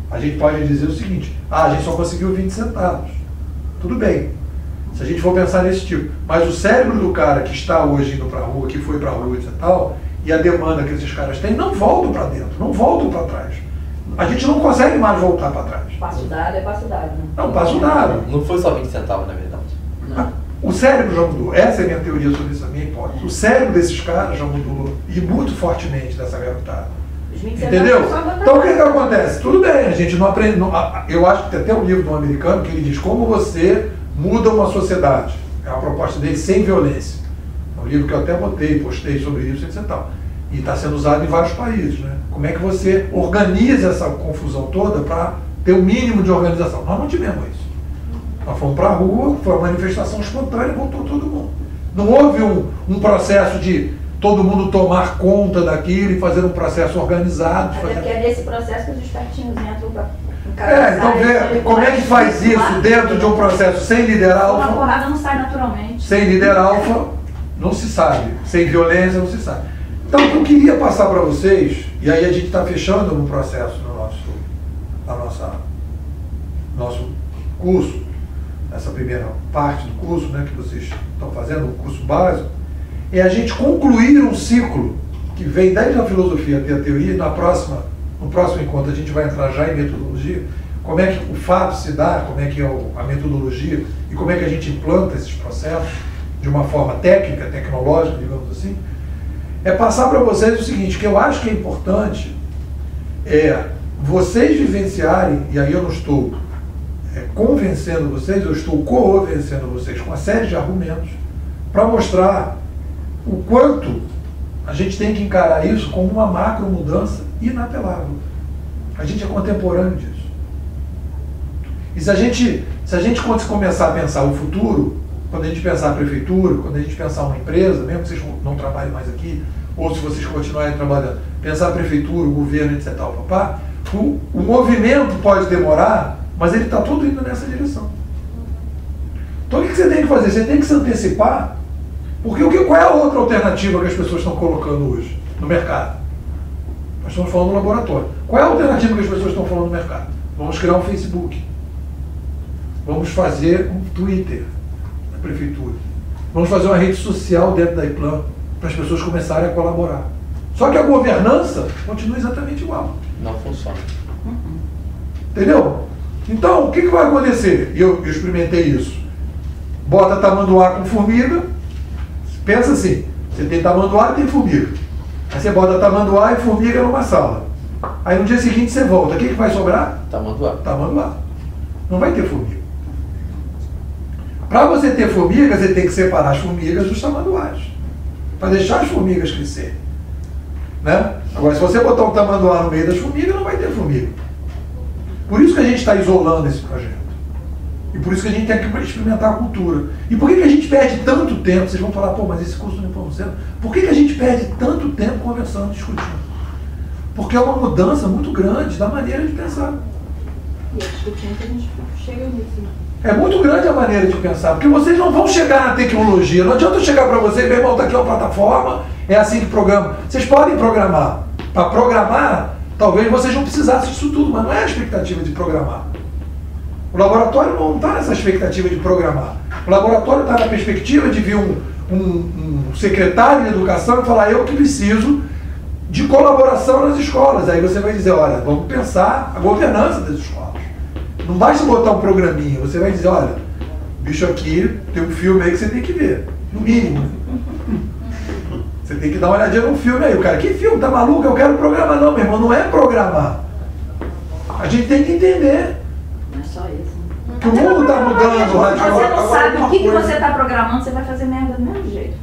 Speaker 1: a gente pode dizer o seguinte, a gente só conseguiu 20 centavos. Tudo bem. Se a gente for pensar nesse tipo. Mas o cérebro do cara que está hoje indo para a rua, que foi para a rua e tal, e a demanda que esses caras têm, não voltam para dentro, não voltam para trás. A gente não consegue mais voltar para trás.
Speaker 2: Passo dado é passo dado, né?
Speaker 1: Não, passo dado.
Speaker 6: Não foi só 20 centavos, na verdade.
Speaker 2: Não.
Speaker 1: O cérebro já mudou. Essa é a minha teoria sobre isso, a minha hipótese. O cérebro desses caras já mudou. E muito fortemente dessa garotada. Entendeu? Então o que acontece? Tudo bem, a gente não aprende. Eu acho que tem até um livro de um americano que ele diz como você muda uma sociedade. É a proposta dele sem violência. É um livro que eu até postei sobre isso, etc. E está sendo usado em vários países. Né? Como é que você organiza essa confusão toda para ter o mínimo de organização? Nós não tivemos isso. Nós fomos para a rua, foi uma manifestação espontânea e voltou todo mundo. Não houve um processo de todo mundo tomar conta daquilo e fazer um processo organizado.
Speaker 2: Até porque é nesse processo que os espertinhos entram para
Speaker 1: então vê como é que faz isso dentro de um processo sem líder alfa.
Speaker 2: Uma porrada não sai naturalmente.
Speaker 1: Sem líder alfa, não se sabe. Sem violência, não se sabe. Então o que eu queria passar para vocês, e aí a gente está fechando um processo no nosso curso, essa primeira parte do curso, né, que vocês estão fazendo, o curso básico, é a gente concluir um ciclo que vem desde a filosofia até a teoria, e no próximo encontro a gente vai entrar já em metodologia, como é que o fato se dá, como é que é a metodologia e como é que a gente implanta esses processos de uma forma técnica, tecnológica, digamos assim, é passar para vocês o seguinte, que eu acho que é importante, é vocês vivenciarem, e aí eu não estou convencendo vocês, eu estou convencendo vocês com uma série de argumentos para mostrar o quanto a gente tem que encarar isso como uma macro mudança inapelável. A gente é contemporâneo disso. E se a gente começar a pensar o futuro, quando a gente pensar a prefeitura, quando a gente pensar uma empresa, mesmo que vocês não trabalhem mais aqui, ou se vocês continuarem trabalhando, pensar a prefeitura, o governo, etc. O movimento pode demorar, mas ele está todo indo nessa direção. Então o que você tem que fazer? Você tem que se antecipar, porque qual é a outra alternativa que as pessoas estão colocando hoje no mercado? Nós estamos falando do laboratório. Qual é a alternativa que as pessoas estão falando no mercado? Vamos criar um Facebook. Vamos fazer um Twitter na prefeitura. Vamos fazer uma rede social dentro da IPLAN para as pessoas começarem a colaborar. Só que a governança continua exatamente igual.
Speaker 6: Não funciona.
Speaker 1: Entendeu? Então, o que vai acontecer? Eu experimentei isso. Bota tamanduá com formiga. Pensa assim, você tem tamanduá e tem formiga. Aí você bota tamanduá e formiga numa sala. Aí no dia seguinte você volta. O que vai sobrar?
Speaker 6: Tamanduá.
Speaker 1: Tamanduá. Não vai ter formiga. Para você ter formiga, você tem que separar as formigas dos tamanduás. Para deixar as formigas crescerem. Né? Agora, se você botar um tamanduá no meio das formigas, não vai ter formiga. Por isso que a gente está isolando esse projeto. E por isso que a gente tem que experimentar a cultura. E por que a gente perde tanto tempo? Vocês vão falar, pô, mas esse curso não é para você. Por que a gente perde tanto tempo conversando, discutindo? Porque é uma mudança muito grande da maneira de pensar.
Speaker 2: E é discutindo que a gente chega nisso.
Speaker 1: É muito grande a maneira de pensar, porque vocês não vão chegar na tecnologia. Não adianta eu chegar para você e meu irmão, está aqui uma plataforma, é assim que programa. Vocês podem programar. Para programar, talvez vocês não precisassem disso tudo, mas não é a expectativa de programar. O laboratório não está nessa expectativa de programar. O laboratório está na perspectiva de vir um secretário de educação e falar, eu que preciso de colaboração nas escolas. Aí você vai dizer, olha, vamos pensar a governança das escolas. Não basta botar um programinha, você vai dizer, olha, bicho, aqui tem um filme aí que você tem que ver, no mínimo. Você tem que dar uma olhadinha no filme aí. O cara, que filme? Tá maluco? Eu quero programar. Não, meu irmão, não é programar. A gente tem que entender.
Speaker 2: Não é só isso.
Speaker 1: Que o mundo está mudando.
Speaker 2: Você não sabe o que você está programando, você vai fazer merda do mesmo jeito.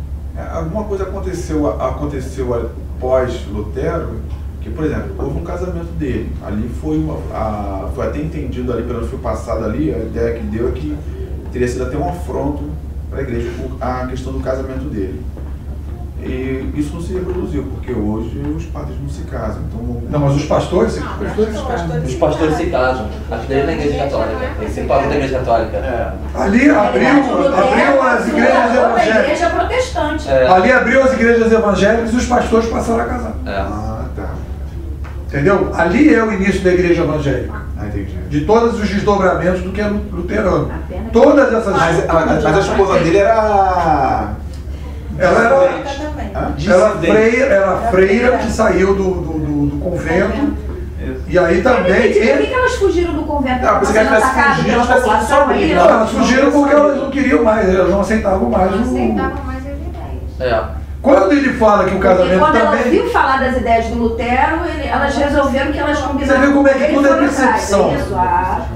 Speaker 9: Alguma coisa aconteceu após Lutero, que, por exemplo, houve um casamento dele. Ali foi até entendido ali pelo fio passado ali, a ideia que deu é que teria sido até um afronto para a igreja a questão do casamento dele. E isso não se reproduziu, porque hoje os padres não se casam. Então,
Speaker 1: não, mas os pastores se
Speaker 6: casam. Os pastores se casam. Acho que daí na igreja católica. Ele se separou da igreja católica.
Speaker 1: Ali abriu as igrejas evangélicas.
Speaker 2: Igreja protestante.
Speaker 1: Ali abriu as igrejas evangélicas e os pastores passaram a casar.
Speaker 9: Ah, tá.
Speaker 1: Entendeu? Ali é o início da igreja evangélica.
Speaker 9: Ah, entendi.
Speaker 1: De todos os desdobramentos do que é luterano. Todas essas...
Speaker 9: Mas a esposa dele era...
Speaker 1: Ela era
Speaker 11: também.
Speaker 1: era freira que saiu do convento. E aí também...
Speaker 2: Por que elas fugiram do convento?
Speaker 9: Ah, você quer que elas fugiram,
Speaker 2: pela população aí?
Speaker 1: Não, elas fugiram porque elas não queriam mais, elas não aceitavam mais.
Speaker 7: Não aceitavam mais as ideias.
Speaker 6: É.
Speaker 1: Quando ele fala que o casamento
Speaker 2: quando ela
Speaker 1: também...
Speaker 2: ouviu falar das ideias do Lutero, elas resolveram que elas combinavam.
Speaker 1: Você vê como é que
Speaker 2: Ele
Speaker 1: tudo é
Speaker 2: foi atrás,
Speaker 1: percepção.
Speaker 2: isso,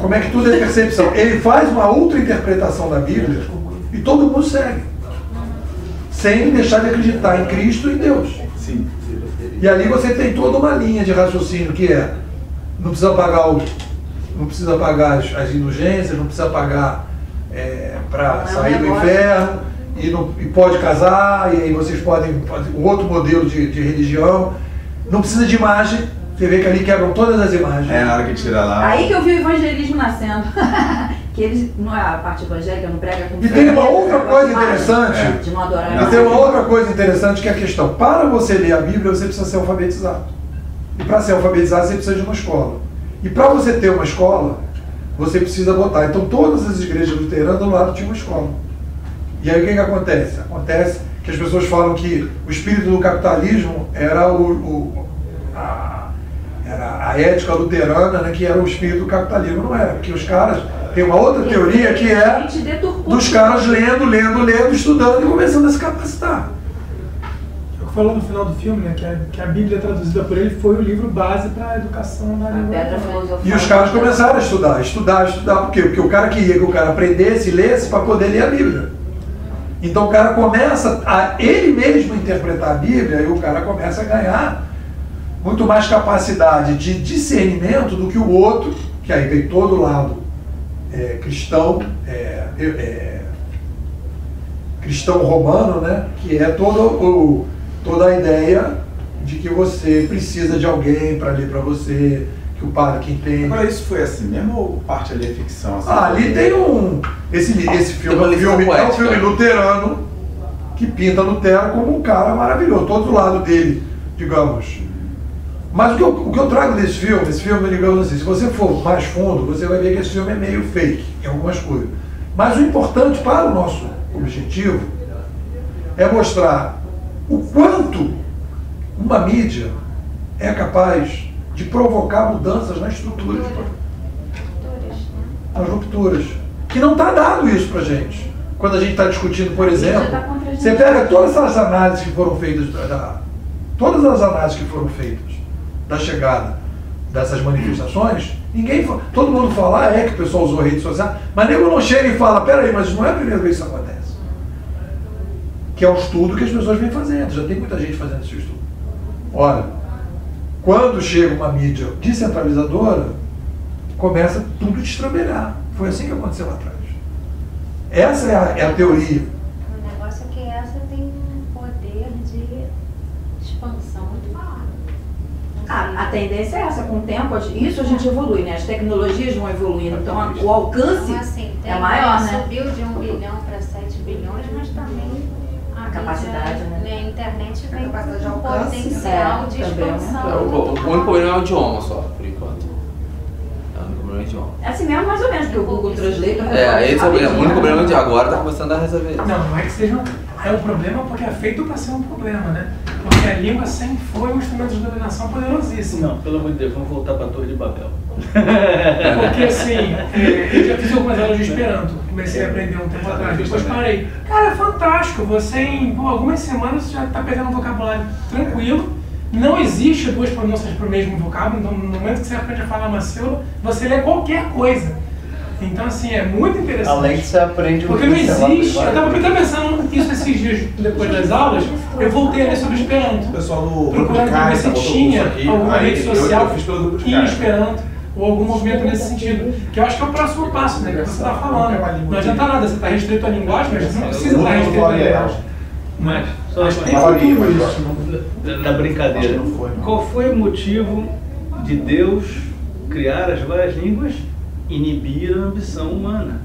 Speaker 1: Como é que tudo é percepção. Ele faz uma outra interpretação da Bíblia e todo mundo segue. Sem deixar de acreditar em Cristo e em Deus.
Speaker 9: Sim.
Speaker 1: E ali você tem toda uma linha de raciocínio que é: não precisa pagar as indulgências, não precisa pagar para sair do inferno, e pode casar, e aí vocês podem fazer um outro modelo de religião. Não precisa de imagem. Você vê que ali quebram todas as imagens.
Speaker 9: Na hora que tira lá.
Speaker 2: Aí que eu vi o evangelismo nascendo. Que eles, não é a parte evangélica, não prega com
Speaker 1: E tem uma outra coisa interessante.
Speaker 2: De não adorar
Speaker 1: E tem uma outra coisa interessante que é a questão. Para você ler a Bíblia, você precisa ser alfabetizado. E para ser alfabetizado, você precisa de uma escola. E para você ter uma escola, você precisa botar. Então todas as igrejas luteranas do lado tinham uma escola. E aí o que acontece? Acontece que as pessoas falam que o espírito do capitalismo era a ética luterana, né, que era o espírito do capitalismo. Não era, porque os caras... Tem uma outra teoria que é dos caras lendo, estudando e começando a se capacitar.
Speaker 5: Eu falo no final do filme, né, que a Bíblia traduzida por ele foi o livro base para a educação da língua.
Speaker 1: E os caras começaram a estudar. Por quê? Porque o cara queria que o cara aprendesse e lesse para poder ler a Bíblia. Então o cara começa a ele mesmo interpretar a Bíblia e o cara começa a ganhar muito mais capacidade de discernimento do que o outro, que aí vem todo lado cristão, cristão romano, né? Que é toda a ideia de que você precisa de alguém para ler para você, que o padre que entende.
Speaker 9: Agora isso foi assim mesmo ou parte ali é ficção? Assim,
Speaker 1: ali tem esse filme é um filme luterano que pinta Lutero como um cara maravilhoso, todo lado dele, digamos. Mas o que eu trago desse filme, digamos assim, se você for mais fundo, você vai ver que esse filme é meio fake em algumas coisas. Mas o importante para o nosso objetivo é mostrar o quanto uma mídia é capaz de provocar mudanças nas estruturas, nas rupturas. Que não está dado isso pra gente. Quando a gente está discutindo, por exemplo, você pega todas as análises que foram feitas, da chegada dessas manifestações, todo mundo fala, que o pessoal usou redes sociais, mas nego não chega e fala, peraí, mas não é a primeira vez que isso acontece. Que é um estudo que as pessoas vêm fazendo, já tem muita gente fazendo esse estudo. Olha, quando chega uma mídia descentralizadora, começa tudo a destrambelhar. Foi assim que aconteceu lá atrás. Essa é a teoria.
Speaker 7: O negócio é que essa tem um poder de expansão muito maior.
Speaker 2: A tendência é essa, com o tempo, isso a gente evolui, né? As tecnologias vão evoluindo, então o alcance
Speaker 7: então, assim,
Speaker 2: é maior, né?
Speaker 7: Subiu de 1 bilhão para 7 bilhões, mas também a
Speaker 2: capacidade,
Speaker 7: mídia,
Speaker 2: né?
Speaker 7: A internet vem
Speaker 11: capacidade de
Speaker 7: com
Speaker 11: alcance,
Speaker 7: potencial de expansão.
Speaker 6: O único problema é o idioma só, por enquanto. É o único problema é o idioma.
Speaker 2: É assim mesmo, mais ou menos, porque o Google Translate...
Speaker 6: Esse é o único problema de agora, está começando a resolver isso.
Speaker 5: Não é que seja... É um problema porque é feito para ser um problema, né? Porque a língua sempre foi um instrumento de dominação poderosíssimo.
Speaker 3: Não, pelo amor de Deus, vamos voltar para a Torre de Babel.
Speaker 5: Porque assim, eu já fiz algumas aulas de Esperanto, comecei a aprender um tempo atrás, depois parei. Cara, é fantástico, você em algumas semanas você já está pegando um vocabulário tranquilo, não existe duas pronúncias para o mesmo vocábulo, então no momento que você aprende a falar uma sílaba, você lê qualquer coisa. Então assim, é muito interessante.
Speaker 4: Além que você aprende
Speaker 5: porque não existe, eu estava pensando nisso esses dias depois das aulas, eu voltei a ler sobre Esperanto.
Speaker 9: O pessoal do
Speaker 5: procurando pra ver se tinha alguma rede social em Esperanto ou algum movimento nesse sentido. Que eu acho que é o próximo passo, né? Que você está falando. Não adianta nada, você está restrito à linguagem, mas você não precisa estar restrito à linguagem.
Speaker 3: Mas
Speaker 5: tem futuro isso.
Speaker 3: Da brincadeira. Qual foi o motivo de Deus criar as várias línguas? Inibir a ambição humana,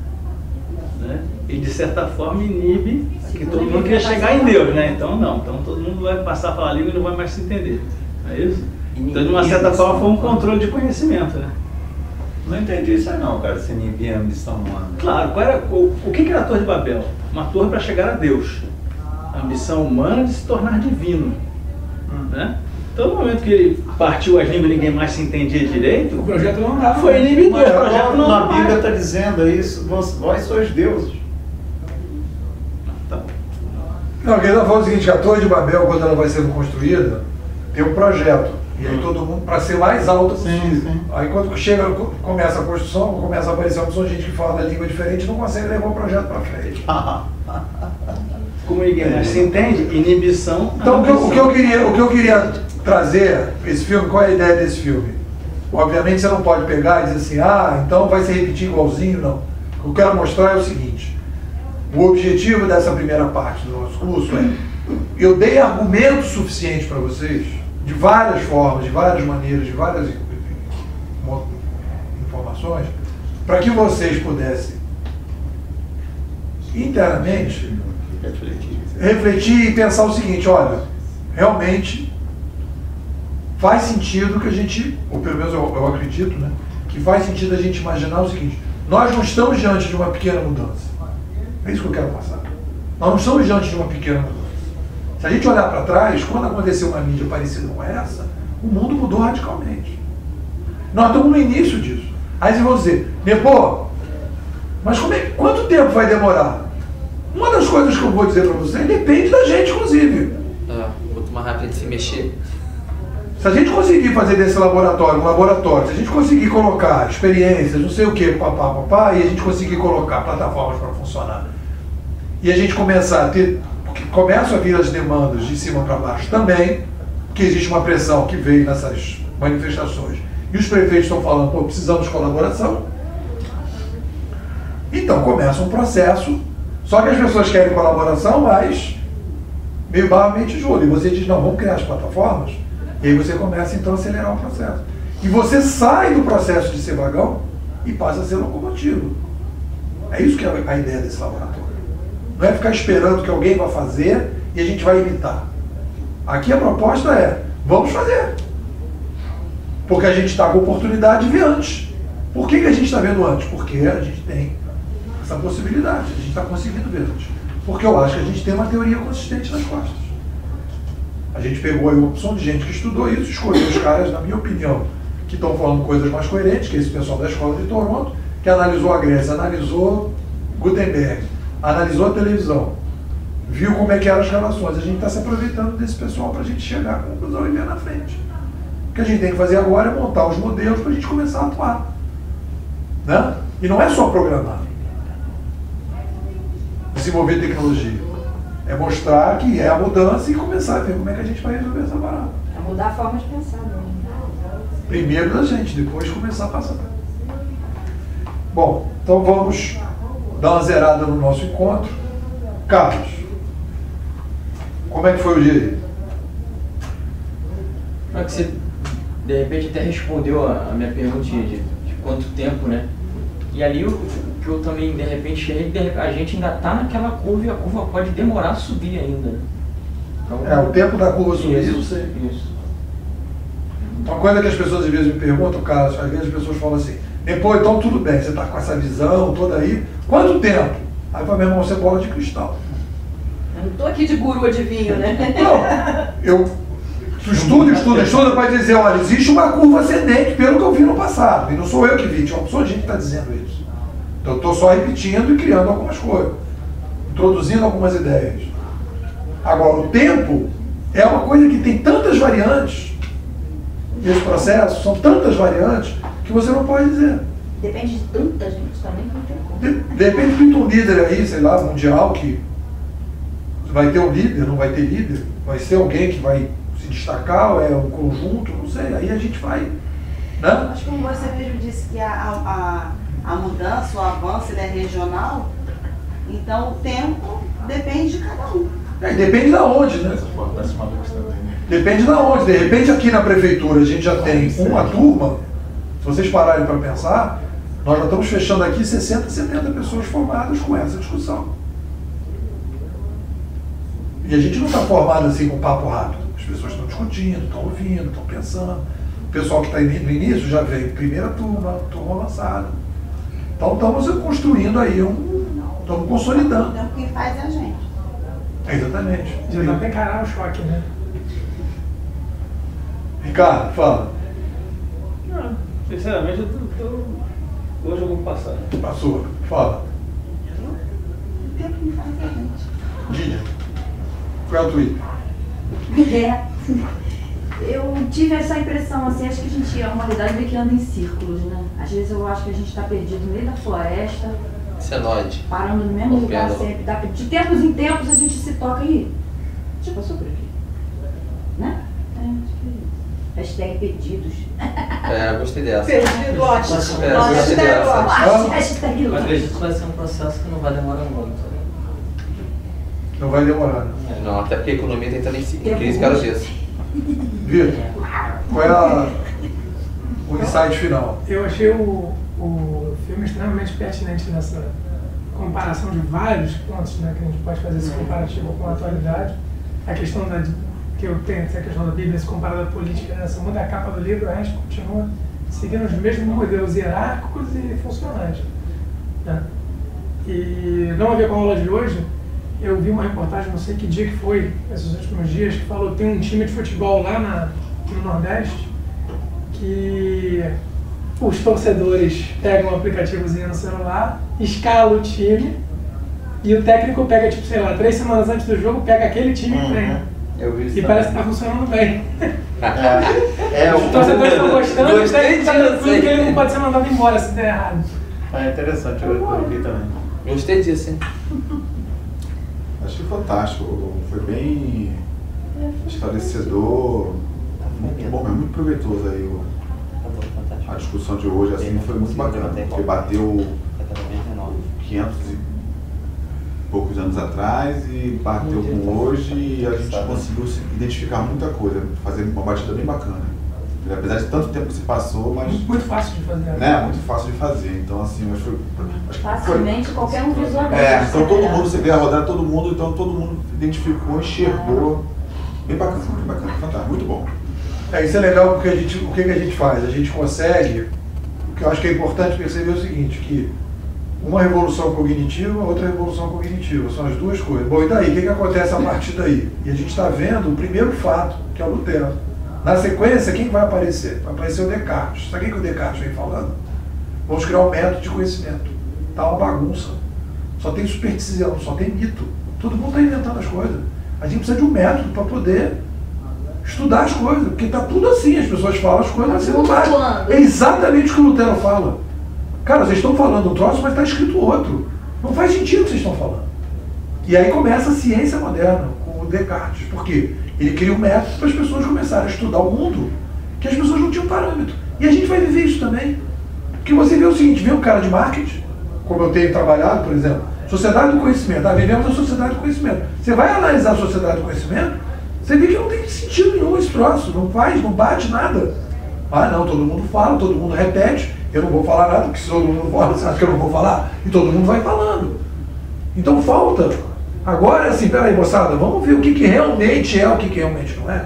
Speaker 3: né? E de certa forma inibe que todo mundo quer chegar em Deus, né? Então todo mundo vai passar a falar língua e não vai mais se entender, não é isso? Então, de uma certa forma, foi um controle de conhecimento, né?
Speaker 4: Não entendi isso aí não, cara, se inibir a ambição humana.
Speaker 3: Claro, o que era a Torre de Babel? Uma torre para chegar a Deus. A ambição humana de se tornar divino. Né? Então, no momento que ele partiu as línguas e ninguém mais se entendia direito,
Speaker 5: o projeto não dava.
Speaker 3: Foi inibidor. O projeto não
Speaker 4: na Bíblia está dizendo isso, vós sois deuses.
Speaker 3: Tá.
Speaker 1: Não, ele está falando o seguinte, que a Torre de Babel, quando ela vai sendo construída, tem um projeto. E aí todo mundo, para ser mais alto possível. Sim. Aí quando começa a construção, começa a aparecer uma pessoa de gente que fala da língua diferente, não consegue levar o projeto para frente.
Speaker 3: Como ninguém mais se entende, inibição.
Speaker 1: Então o que eu queria trazer, esse filme, qual é a ideia desse filme? Obviamente você não pode pegar e dizer assim, então vai se repetir igualzinho, não. O que eu quero mostrar é o seguinte, o objetivo dessa primeira parte do nosso curso é, eu dei argumentos suficientes para vocês, de várias formas, de várias maneiras, de várias informações, para que vocês pudessem internamente refletir e pensar o seguinte, olha, realmente faz sentido que a gente, ou pelo menos eu acredito, né, que faz sentido a gente imaginar o seguinte, nós não estamos diante de uma pequena mudança. É isso que eu quero passar. Nós não estamos diante de uma pequena mudança. Se a gente olhar para trás, quando aconteceu uma mídia parecida com essa, o mundo mudou radicalmente. Nós estamos no início disso. Aí vocês vão dizer, pô, mas quanto tempo vai demorar? Uma das coisas que eu vou dizer para vocês depende da gente, inclusive.
Speaker 13: Quanto mais rápido a gente se mexer.
Speaker 1: Se a gente conseguir fazer desse laboratório um laboratório, se a gente conseguir colocar experiências, não sei o que, papá, e a gente conseguir colocar plataformas para funcionar, e a gente começar a ter, porque começam a vir as demandas de cima para baixo também, porque existe uma pressão que veio nessas manifestações, e os prefeitos estão falando, pô, precisamos de colaboração. Então começa um processo, só que as pessoas querem colaboração, mas meio barro, meio tijolo, e você diz, não, vamos criar as plataformas. E aí você começa então a acelerar o processo. E você sai do processo de ser vagão e passa a ser locomotivo. É isso que é a ideia desse laboratório. Não é ficar esperando que alguém vá fazer e a gente vai imitar. Aqui a proposta é, vamos fazer. Porque a gente está com oportunidade de ver antes. Por que a gente está vendo antes? Porque a gente tem essa possibilidade, a gente está conseguindo ver antes. Porque eu acho que a gente tem uma teoria consistente nas costas. A gente pegou aí uma opção de gente que estudou isso, escolheu os caras, na minha opinião, que estão falando coisas mais coerentes, que é esse pessoal da escola de Toronto, que analisou a Grécia, analisou Gutenberg, analisou a televisão, viu como é que eram as relações. A gente está se aproveitando desse pessoal para a gente chegar à conclusão e ver na frente. O que a gente tem que fazer agora é montar os modelos para a gente começar a atuar. Né? E não é só programar. Desenvolver tecnologia. É mostrar que é a mudança e começar a ver como é que a gente vai resolver essa parada.
Speaker 2: É mudar a forma de pensar. Né?
Speaker 1: Primeiro da gente, depois começar a passar. Bom, então vamos dar uma zerada no nosso encontro. Carlos, como é que foi o dia aí?
Speaker 14: É que você, de repente, até respondeu a minha perguntinha de quanto tempo, né? E ali o que eu também, de repente, cheguei, a gente ainda está naquela curva e a curva pode demorar a subir ainda. Né? Então,
Speaker 1: o tempo da curva subir, eu sei.
Speaker 14: Isso.
Speaker 1: Uma coisa que as pessoas às vezes me perguntam, cara, às vezes as pessoas falam assim, depois, então tudo bem, você está com essa visão toda aí, quanto tempo? Aí eu falo, meu irmão, você é bola de cristal.
Speaker 2: Eu não estou aqui de guru adivinho, né?
Speaker 1: Não, eu estudo para dizer, olha, existe uma curva ascendente pelo que eu vi no passado. E não sou eu que vi, tinha uma pessoa de gente que está dizendo isso. Então eu estou só repetindo e criando algumas coisas, introduzindo algumas ideias. Agora, o tempo é uma coisa que tem tantas variantes, nesse processo, são tantas variantes, que você não pode dizer.
Speaker 2: Depende de tanta gente também, não tem como.
Speaker 1: De repente pinta um líder aí, sei lá, mundial, que vai ter um líder, não vai ter líder, vai ser alguém que vai se destacar, ou é um conjunto, não sei, aí a gente vai, né?
Speaker 12: Mas como você mesmo disse que a mudança, o avanço, ele é regional, então o tempo depende de cada um.
Speaker 1: Depende da onde, né? Depende da onde. De repente aqui na prefeitura a gente já tem uma turma, se vocês pararem para pensar, nós já estamos fechando aqui 60, 70 pessoas formadas com essa discussão. E a gente não está formado assim com papo rápido. As pessoas estão discutindo, estão ouvindo, estão pensando. O pessoal que está no início já veio primeira turma avançada. Então estamos construindo aí, estamos consolidando.
Speaker 12: Então quem faz é a gente.
Speaker 1: Exatamente.
Speaker 5: Já dá para encarar o choque, né?
Speaker 1: Ricardo, fala.
Speaker 3: Não, sinceramente, hoje eu vou passar.
Speaker 1: Passou, fala.
Speaker 12: O tempo quem faz é a gente.
Speaker 1: Diga. Qual é o Twitter?
Speaker 2: Eu tive essa impressão, assim, acho que a gente é uma realidade meio que anda em círculos, né? Às vezes eu acho que a gente está perdido no meio da floresta.
Speaker 13: Senoide.
Speaker 2: Parando no mesmo lugar sempre. De tempos em tempos a gente se toca e... Já passou por aqui? Né? Acho que é isso. Hashtag perdidos.
Speaker 13: Gostei dessa.
Speaker 11: Perdido, ótimo.
Speaker 13: Gostei dessa.
Speaker 2: Hashtag
Speaker 8: Eu acredito que vai ser um processo que não vai demorar muito.
Speaker 1: Não vai demorar, né?
Speaker 13: Não, até porque a economia está entrando em crise cada vez.
Speaker 1: Vitor, qual é o insight final?
Speaker 5: Eu achei o filme extremamente pertinente nessa comparação de vários pontos, né, que a gente pode fazer esse comparativo com a atualidade. A questão que eu tenho, essa questão da Bíblia se comparada à política, né, muda a capa do livro, a gente continua seguindo os mesmos modelos hierárquicos e funcionais. Né? E não a ver com a aula de hoje, eu vi uma reportagem, não sei que dia que foi, esses últimos dias, que falou que tem um time de futebol lá no Nordeste que os torcedores pegam um aplicativozinho no celular, escala o time e o técnico pega, tipo, sei lá, 3 semanas antes do jogo, pega aquele time e treina.
Speaker 4: Eu vi isso
Speaker 5: E parece que tá funcionando bem.
Speaker 4: Os
Speaker 5: torcedores estão gostando, o técnico tá tranquilo que ele não
Speaker 4: não
Speaker 5: pode ser mandado embora se der errado.
Speaker 4: É interessante, eu vi também.
Speaker 13: Gostei disso, hein?
Speaker 9: Achei fantástico, foi bem esclarecedor, muito bom, é muito proveitoso aí a discussão de hoje, assim, foi muito bacana, porque bateu 500 e poucos anos atrás e bateu com hoje e a gente conseguiu identificar muita coisa, fazer uma batida bem bacana. Apesar de tanto tempo que se passou, mas...
Speaker 5: Muito fácil de fazer.
Speaker 9: Né? Muito fácil de fazer, então assim, acho que
Speaker 2: Facilmente qualquer um visualiza.
Speaker 9: então todo mundo, você vê a rodada, todo mundo identificou, enxergou. Bem bacana, fantástico, muito bom.
Speaker 1: Isso é legal porque o que a gente faz? A gente consegue, o que eu acho que é importante perceber é o seguinte, que uma revolução cognitiva, outra revolução cognitiva, são as duas coisas. Bom, e daí? O que acontece a partir daí? E a gente está vendo o primeiro fato, que é o Lutero. Na sequência, quem vai aparecer? Vai aparecer o Descartes. Sabe o que o Descartes vem falando? Vamos criar um método de conhecimento. Está uma bagunça. Só tem superstição, só tem mito. Todo mundo está inventando as coisas. A gente precisa de um método para poder estudar as coisas, porque está tudo assim, as pessoas falam as coisas, mas você não vai. É exatamente o que o Lutero fala. Cara, vocês estão falando um troço, mas está escrito outro. Não faz sentido o que vocês estão falando. E aí começa a ciência moderna, com o Descartes. Por quê? Ele cria um método para as pessoas começarem a estudar o mundo, que as pessoas não tinham parâmetro. E a gente vai viver isso também. Porque você vê o seguinte, vê um cara de marketing, como eu tenho trabalhado, por exemplo, sociedade do conhecimento. Vivemos a sociedade do conhecimento. Você vai analisar a sociedade do conhecimento, você vê que não tem sentido nenhum esse troço, não faz, não bate nada. Ah não, todo mundo fala, todo mundo repete, eu não vou falar nada, porque se todo mundo fala, você acha que eu não vou falar? E todo mundo vai falando. Então falta. Agora, assim, peraí, moçada, vamos ver o que realmente é, o que realmente não é.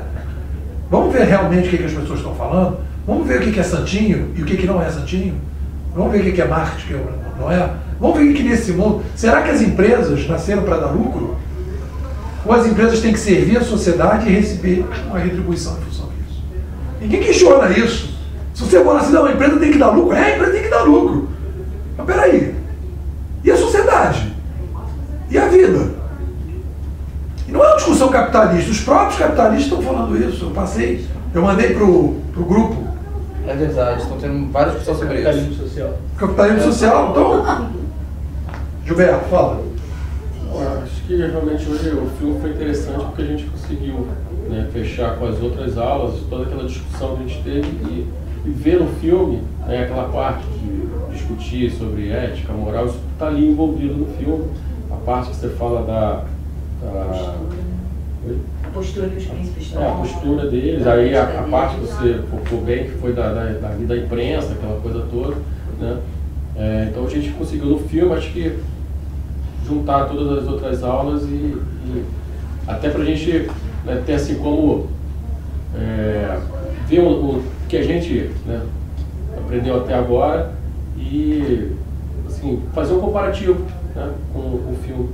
Speaker 1: Vamos ver realmente o que as pessoas estão falando. Vamos ver o que é santinho e o que não é santinho. Vamos ver o que é marketing, o que não é. Vamos ver o que nesse mundo... Será que as empresas nasceram para dar lucro? Ou as empresas têm que servir a sociedade e receber uma retribuição em função disso? Ninguém questiona isso. Se você falar assim, não, a empresa tem que dar lucro, a empresa tem que dar lucro. Mas peraí, e a sociedade? E a vida? E não é uma discussão capitalista, os próprios capitalistas estão falando isso. Eu mandei pro grupo.
Speaker 13: É verdade, estão tendo várias discussões sobre isso.
Speaker 3: Capitalismo social.
Speaker 1: Capitalismo social, então... Gilberto, fala.
Speaker 10: Acho que realmente hoje o filme foi interessante porque a gente conseguiu, né, fechar com as outras aulas, toda aquela discussão que a gente teve e ver no filme, né, aquela parte de discutir sobre ética, moral, isso está ali envolvido no filme. A parte que você fala da
Speaker 2: A postura dos príncipes.
Speaker 10: A postura deles, aí a parte que você focou bem, que foi da imprensa, aquela coisa toda, né? Então a gente conseguiu no filme, acho que juntar todas as outras aulas e até para a gente, né, ter assim como ver o que a gente, né, aprendeu até agora e assim, fazer um comparativo, né, com o filme.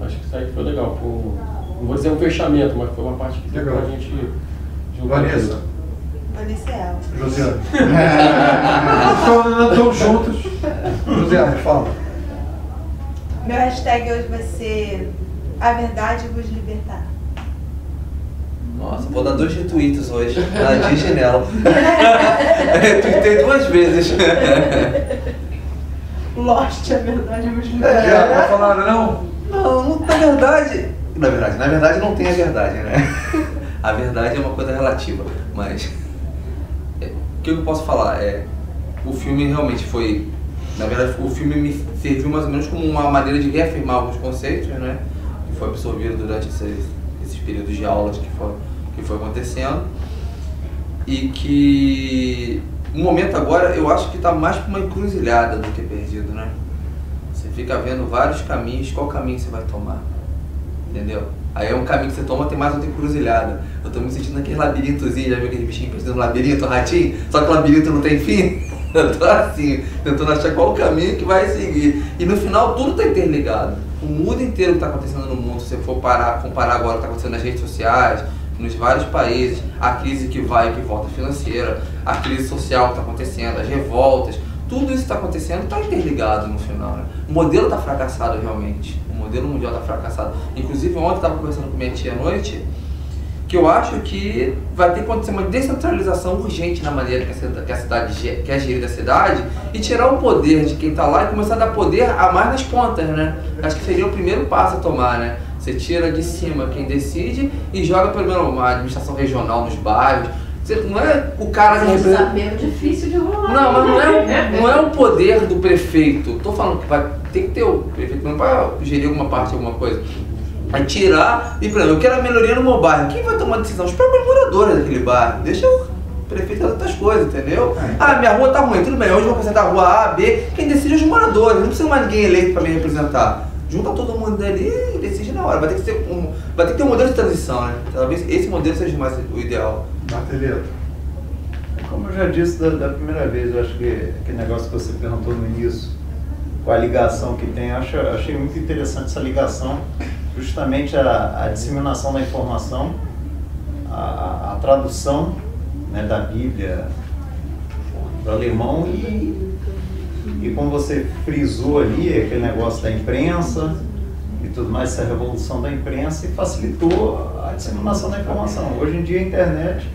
Speaker 10: Acho que isso aí foi legal. Não vou dizer um fechamento, mas foi uma parte que deu pra gente juntar.
Speaker 1: Vanessa.
Speaker 11: Vanessa é ela.
Speaker 1: Josiane. Estão juntos. Josiane, fala.
Speaker 11: Meu hashtag hoje vai ser A Verdade Vos Libertar.
Speaker 6: Nossa, vou dar 2 retweets hoje, na Disney. Retuitei 2 vezes.
Speaker 11: Lost, A Verdade Vos Libertar.
Speaker 1: Já falaram, não?
Speaker 6: Não, na verdade não tem a verdade, né? A verdade é uma coisa relativa, mas o que eu posso falar o filme realmente foi, na verdade o filme me serviu mais ou menos como uma maneira de reafirmar alguns conceitos, né? Que foi absorvido durante esses períodos de aulas que foi acontecendo e que o momento agora eu acho que está mais para uma encruzilhada do que perdido, né? Você fica vendo vários caminhos, qual caminho você vai tomar, entendeu? Aí é um caminho que você toma, tem mais outra encruzilhada. Eu tô me sentindo naquele labirintozinho, já viu aquele bichinho perdido no labirinto, ratinho? Só que o labirinto não tem fim. Eu tô assim, tentando achar qual o caminho que vai seguir. E no final tudo tá interligado. O mundo inteiro que tá acontecendo no mundo, se você for comparar agora o que tá acontecendo nas redes sociais, nos vários países, a crise que vai e que volta financeira, a crise social que tá acontecendo, as revoltas, tudo isso que está acontecendo está interligado no final, né? O modelo está fracassado realmente. O modelo mundial está fracassado. Inclusive ontem eu estava conversando com minha tia à noite, que eu acho que vai ter que acontecer uma descentralização urgente na maneira que a cidade quer gerir a cidade e tirar o poder de quem está lá e começar a dar poder a mais nas pontas, né? Acho que seria o primeiro passo a tomar, né? Você tira de cima quem decide e joga pelo menos uma administração regional nos bairros. Não é o cara que
Speaker 2: desafio difícil de rolar.
Speaker 6: Não, mas não é o poder do prefeito. Tô falando que vai ter que ter o prefeito mesmo para gerir alguma parte, alguma coisa. Vai tirar e, por exemplo, eu quero a melhoria no meu bairro. Quem vai tomar a decisão? Os próprios moradores daquele bairro. Deixa o prefeito fazer outras coisas, entendeu? Ah, minha rua tá ruim, tudo bem. Hoje eu vou apresentar a rua A, B. Quem decide é os moradores. Não precisa mais ninguém eleito para me representar. Junta todo mundo ali e decide na hora. Vai ter que ter um modelo de transição, né? Talvez esse modelo seja mais o ideal.
Speaker 1: Martelito.
Speaker 4: Como eu já disse da primeira vez, eu acho que aquele negócio que você perguntou no início, com a ligação que tem, eu achei muito interessante essa ligação, justamente a disseminação da informação, a tradução, né, da Bíblia para o alemão e como você frisou ali, aquele negócio da imprensa e tudo mais, essa revolução da imprensa, e facilitou a disseminação da informação. Hoje em dia a internet,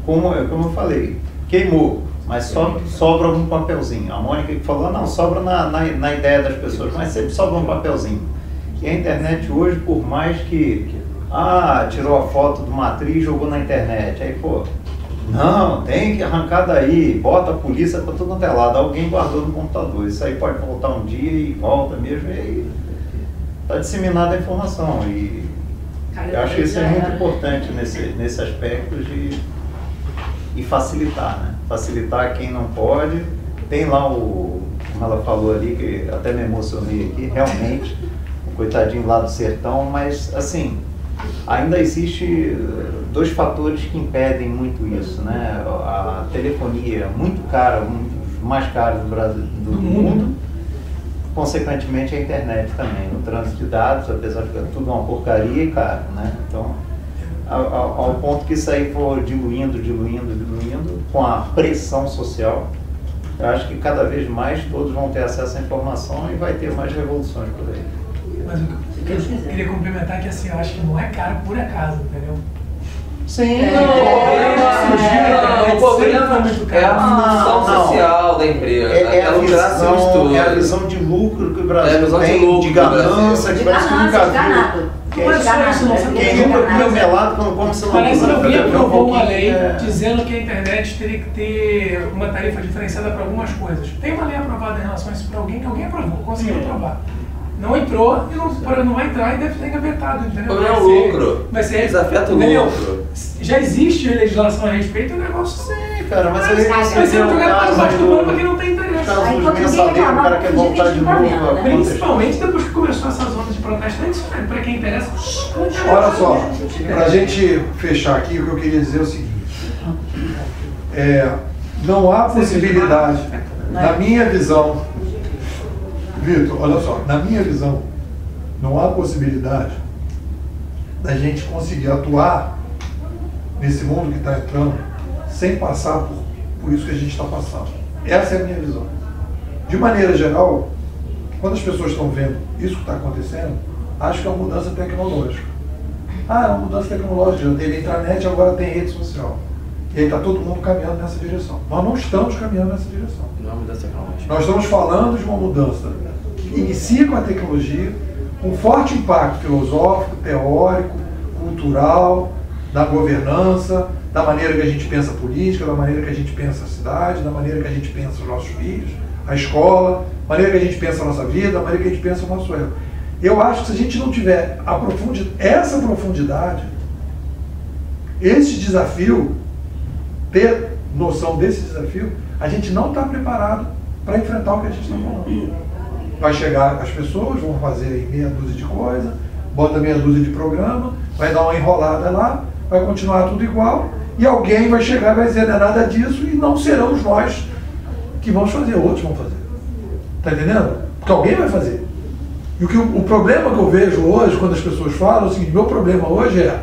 Speaker 4: como eu falei, queimou, mas sobra um papelzinho. A Mônica que falou, não, sobra na ideia das pessoas, mas sempre sobra um papelzinho. E a internet hoje, por mais que tirou a foto de uma atriz e jogou na internet, aí pô, não, tem que arrancar daí, bota a polícia para tudo quanto é lado, alguém guardou no computador, isso aí pode voltar um dia e volta mesmo, e aí está disseminada a informação. E eu acho que isso é muito importante nesse aspecto de facilitar, né? Facilitar quem não pode. Tem lá como ela falou ali, que até me emocionei aqui, realmente, o coitadinho lá do sertão, mas assim, ainda existe 2 fatores que impedem muito isso, né? A telefonia muito cara, um dos mais caros do Brasil, do mundo, consequentemente a internet também, o trânsito de dados, apesar de que é tudo uma porcaria e caro, né? Então, ao ponto que isso aí for diluindo, com a pressão social, eu acho que cada vez mais todos vão ter acesso à informação e vai ter mais revoluções por aí.
Speaker 5: Mas eu queria complementar que assim, eu acho que não é caro por acaso, entendeu?
Speaker 6: Sim, o problema é a função social da empresa.
Speaker 4: É a visão de lucro que o Brasil tem, de ganância, que parece que nunca viu. Quem nunca comeu melado quando come celular.
Speaker 5: Parece que alguém aprovou uma lei dizendo que a internet teria que ter uma tarifa diferenciada para algumas coisas. Tem uma lei aprovada em relação a isso para alguém que alguém aprovou, conseguiu aprovar. Não entrou e não vai entrar e deve ter engavetado, entendeu?
Speaker 6: O lucro. Desafeta o lucro.
Speaker 5: Já existe legislação a respeito, o negócio
Speaker 4: sim, cara, mas
Speaker 5: vai ser jogado para debaixo do pano porque não tem interesse.
Speaker 4: O cara quer voltar de novo.
Speaker 5: Principalmente depois que começou essa zona de protesto, para quem interessa.
Speaker 1: Olha só, para a gente fechar aqui, o que eu queria dizer é o seguinte: não há possibilidade, na minha visão, Vitor, olha só, na minha visão, não há possibilidade da gente conseguir atuar nesse mundo que está entrando sem passar por isso que a gente está passando. Essa é a minha visão. De maneira geral, quando as pessoas estão vendo isso que está acontecendo, acho que é uma mudança tecnológica. É uma mudança tecnológica, já teve intranet, agora tem rede social. E aí está todo mundo caminhando nessa direção. Nós não estamos caminhando nessa direção.
Speaker 6: Não é uma mudança tecnológica.
Speaker 1: Nós estamos falando de uma mudança que inicia com a tecnologia, com forte impacto filosófico, teórico, cultural, da governança, da maneira que a gente pensa a política, da maneira que a gente pensa a cidade, da maneira que a gente pensa os nossos filhos, a escola, da maneira que a gente pensa a nossa vida, da maneira que a gente pensa o nosso erro. Eu acho que se a gente não tiver essa profundidade, esse desafio, ter noção desse desafio, a gente não está preparado para enfrentar o que a gente está falando. Vai chegar as pessoas, vão fazer aí meia dúzia de coisa, bota meia dúzia de programa, vai dar uma enrolada lá, vai continuar tudo igual, e alguém vai chegar e vai dizer, não é nada disso, e não seremos nós que vamos fazer, outros vão fazer. Está entendendo? Porque alguém vai fazer. E o problema que eu vejo hoje, quando as pessoas falam, é o seguinte, meu problema hoje é,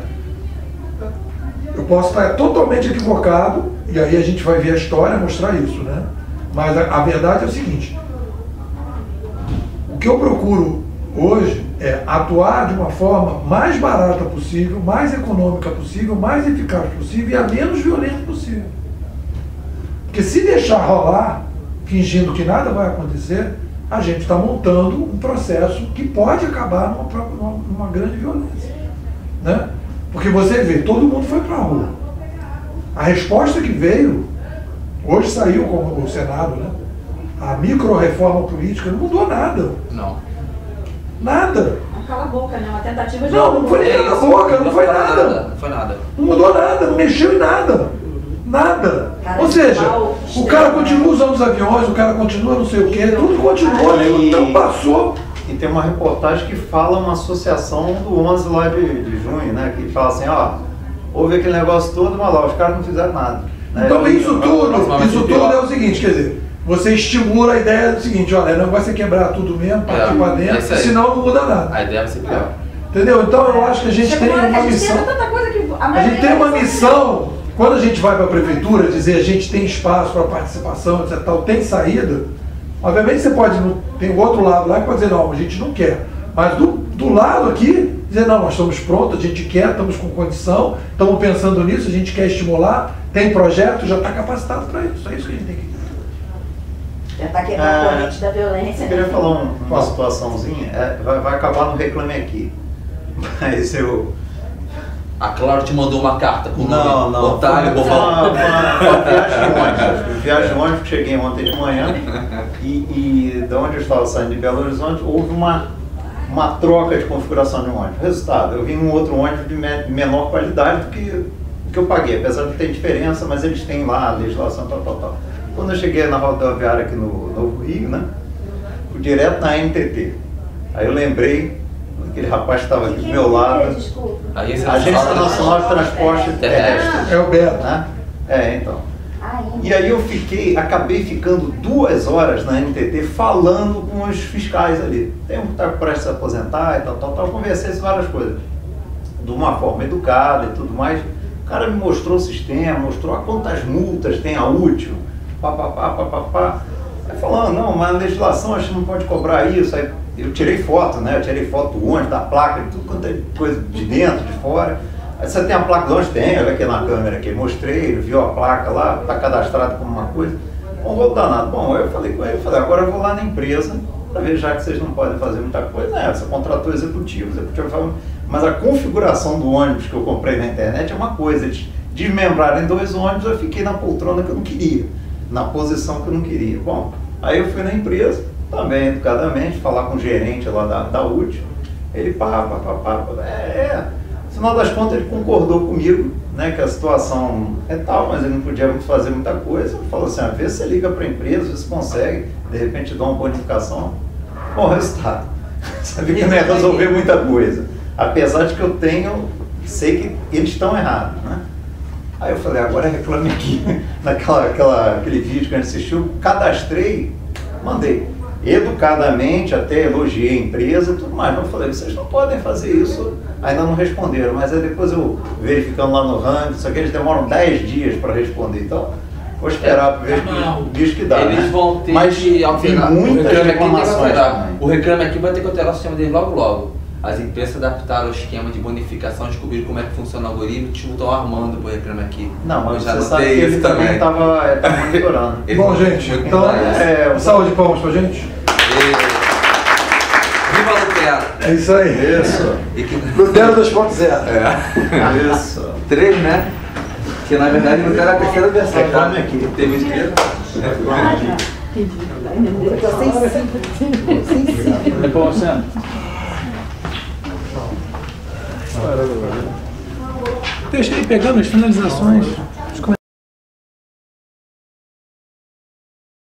Speaker 1: eu posso estar totalmente equivocado, e aí a gente vai ver a história mostrar isso, né? Mas a verdade é o seguinte, o que eu procuro hoje é atuar de uma forma mais barata possível, mais econômica possível, mais eficaz possível e a menos violenta possível. Porque se deixar rolar, fingindo que nada vai acontecer, a gente está montando um processo que pode acabar numa grande violência, né? Porque você vê, todo mundo foi para a rua. A resposta que veio, hoje saiu com o Senado, né? A micro-reforma política não mudou nada.
Speaker 6: Não.
Speaker 1: Nada.
Speaker 2: Cala a boca, né? Uma tentativa de...
Speaker 1: Não foi nem cala a boca, não foi nada.
Speaker 6: Não foi nada.
Speaker 1: Não mudou nada, não mexeu em nada. Nada.
Speaker 2: Cara,
Speaker 1: ou seja,
Speaker 2: mal,
Speaker 1: o cara continua usando os aviões, o cara continua não sei o quê, tudo continua, não passou.
Speaker 4: E tem uma reportagem que fala uma associação do 11 lá de junho, né? Que fala assim, ó, houve aquele negócio todo, mas lá, os caras não fizeram nada. Né?
Speaker 1: Então isso tudo é o seguinte, quer dizer, você estimula a ideia do seguinte, olha, o negócio é quebrar tudo mesmo, partir para dentro, senão não muda nada.
Speaker 6: A ideia vai ser pior.
Speaker 1: Entendeu? Então eu acho que a gente tem uma missão. A gente tem uma missão, quando a gente vai para a prefeitura dizer a gente tem espaço para participação, etc, tal, tem saída, obviamente você pode, tem o outro lado lá que pode dizer, não, a gente não quer. Mas do lado aqui, dizer, não, nós estamos prontos, a gente quer, estamos com condição, estamos pensando nisso, a gente quer estimular, tem projeto, já está capacitado para isso. É isso que a gente tem que...
Speaker 2: Já está quebrando a corrente da violência.
Speaker 4: Eu queria falar uma situaçãozinha, vai acabar no Reclame Aqui. Mas eu...
Speaker 6: A Claro te mandou uma carta com
Speaker 4: não,
Speaker 6: otário,
Speaker 4: bobão. Viagem de ônibus, cheguei ontem de manhã e de onde eu estava saindo de Belo Horizonte, houve uma troca de configuração de um ônibus. Resultado, eu vi um outro ônibus de menor qualidade do que eu paguei, apesar de ter diferença, mas eles têm lá a legislação tal. Quando eu cheguei na rodoviária aqui no Novo Rio, né, fui direto na NTT. Aí eu lembrei aquele rapaz que estava aqui do meu lado. Agência Nacional de Transporte Terrestre.
Speaker 1: É o Beto.
Speaker 4: Né? Então. E aí eu acabei ficando 2 horas na NTT falando com os fiscais ali. Tem um que está prestes a se aposentar e tal. Conversei sobre várias coisas. De uma forma educada e tudo mais. O cara me mostrou o sistema, mostrou quantas multas tem a útil. Aí falando, não, mas a legislação acho que não pode cobrar isso. Aí eu tirei foto, né? Eu tirei foto do ônibus, da placa, de tudo quanto é coisa de dentro, de fora. Aí você tem a placa de onde tem, olha aqui na câmera aqui, mostrei, ele viu a placa lá, está cadastrado como uma coisa. Bom, vou danado. Bom, aí eu falei com ele, agora eu vou lá na empresa, para ver, já que vocês não podem fazer muita coisa, você contratou o executivo falou, mas a configuração do ônibus que eu comprei na internet é uma coisa, eles desmembraram em 2 ônibus, eu fiquei na poltrona que eu não queria, na posição que eu não queria. Bom, aí eu fui na empresa, também educadamente, falar com o gerente lá da UTI, ele no final das contas ele concordou comigo, né, que a situação é tal, mas ele não podia fazer muita coisa. Ele falou assim, vê se você liga para a empresa, vê se consegue, de repente dá uma bonificação. Bom, resultado, sabia que não ia resolver muita coisa, apesar de que sei que eles estão errados, né? Aí eu falei, agora reclame aqui. Aquele vídeo que a gente assistiu, cadastrei, mandei. Educadamente, até elogiei a empresa e tudo mais. Mas eu falei, vocês não podem fazer isso. Ainda não responderam. Mas aí depois eu verificando lá no ranking, só que eles demoram 10 dias para responder. Então, vou esperar para ver o bicho que dá.
Speaker 6: Eles
Speaker 4: né?
Speaker 6: vão ter
Speaker 4: Mas
Speaker 6: que alterar.
Speaker 4: muitas reclamações também.
Speaker 6: O Reclame Aqui vai ter que alterar o sistema dele logo logo. As empresas adaptaram o esquema de bonificação, descobriram como é que funciona o algoritmo e estão armando para o Reclame Aqui.
Speaker 4: Não, mas
Speaker 6: já
Speaker 4: você sabe que ele também estava monitorando.
Speaker 1: Bom, gente, então, salve de palmas pra gente.
Speaker 6: Viva a Lutero!
Speaker 1: É isso aí.
Speaker 4: Isso.
Speaker 1: Lutero 2.0.
Speaker 4: É. Isso.
Speaker 6: 3, né? Que na verdade Lutero é a terceira versão.
Speaker 4: Reclame Aqui.
Speaker 6: Tem muito medo?
Speaker 3: Nepomuceno.
Speaker 5: Deixa aí pegando as finalizações.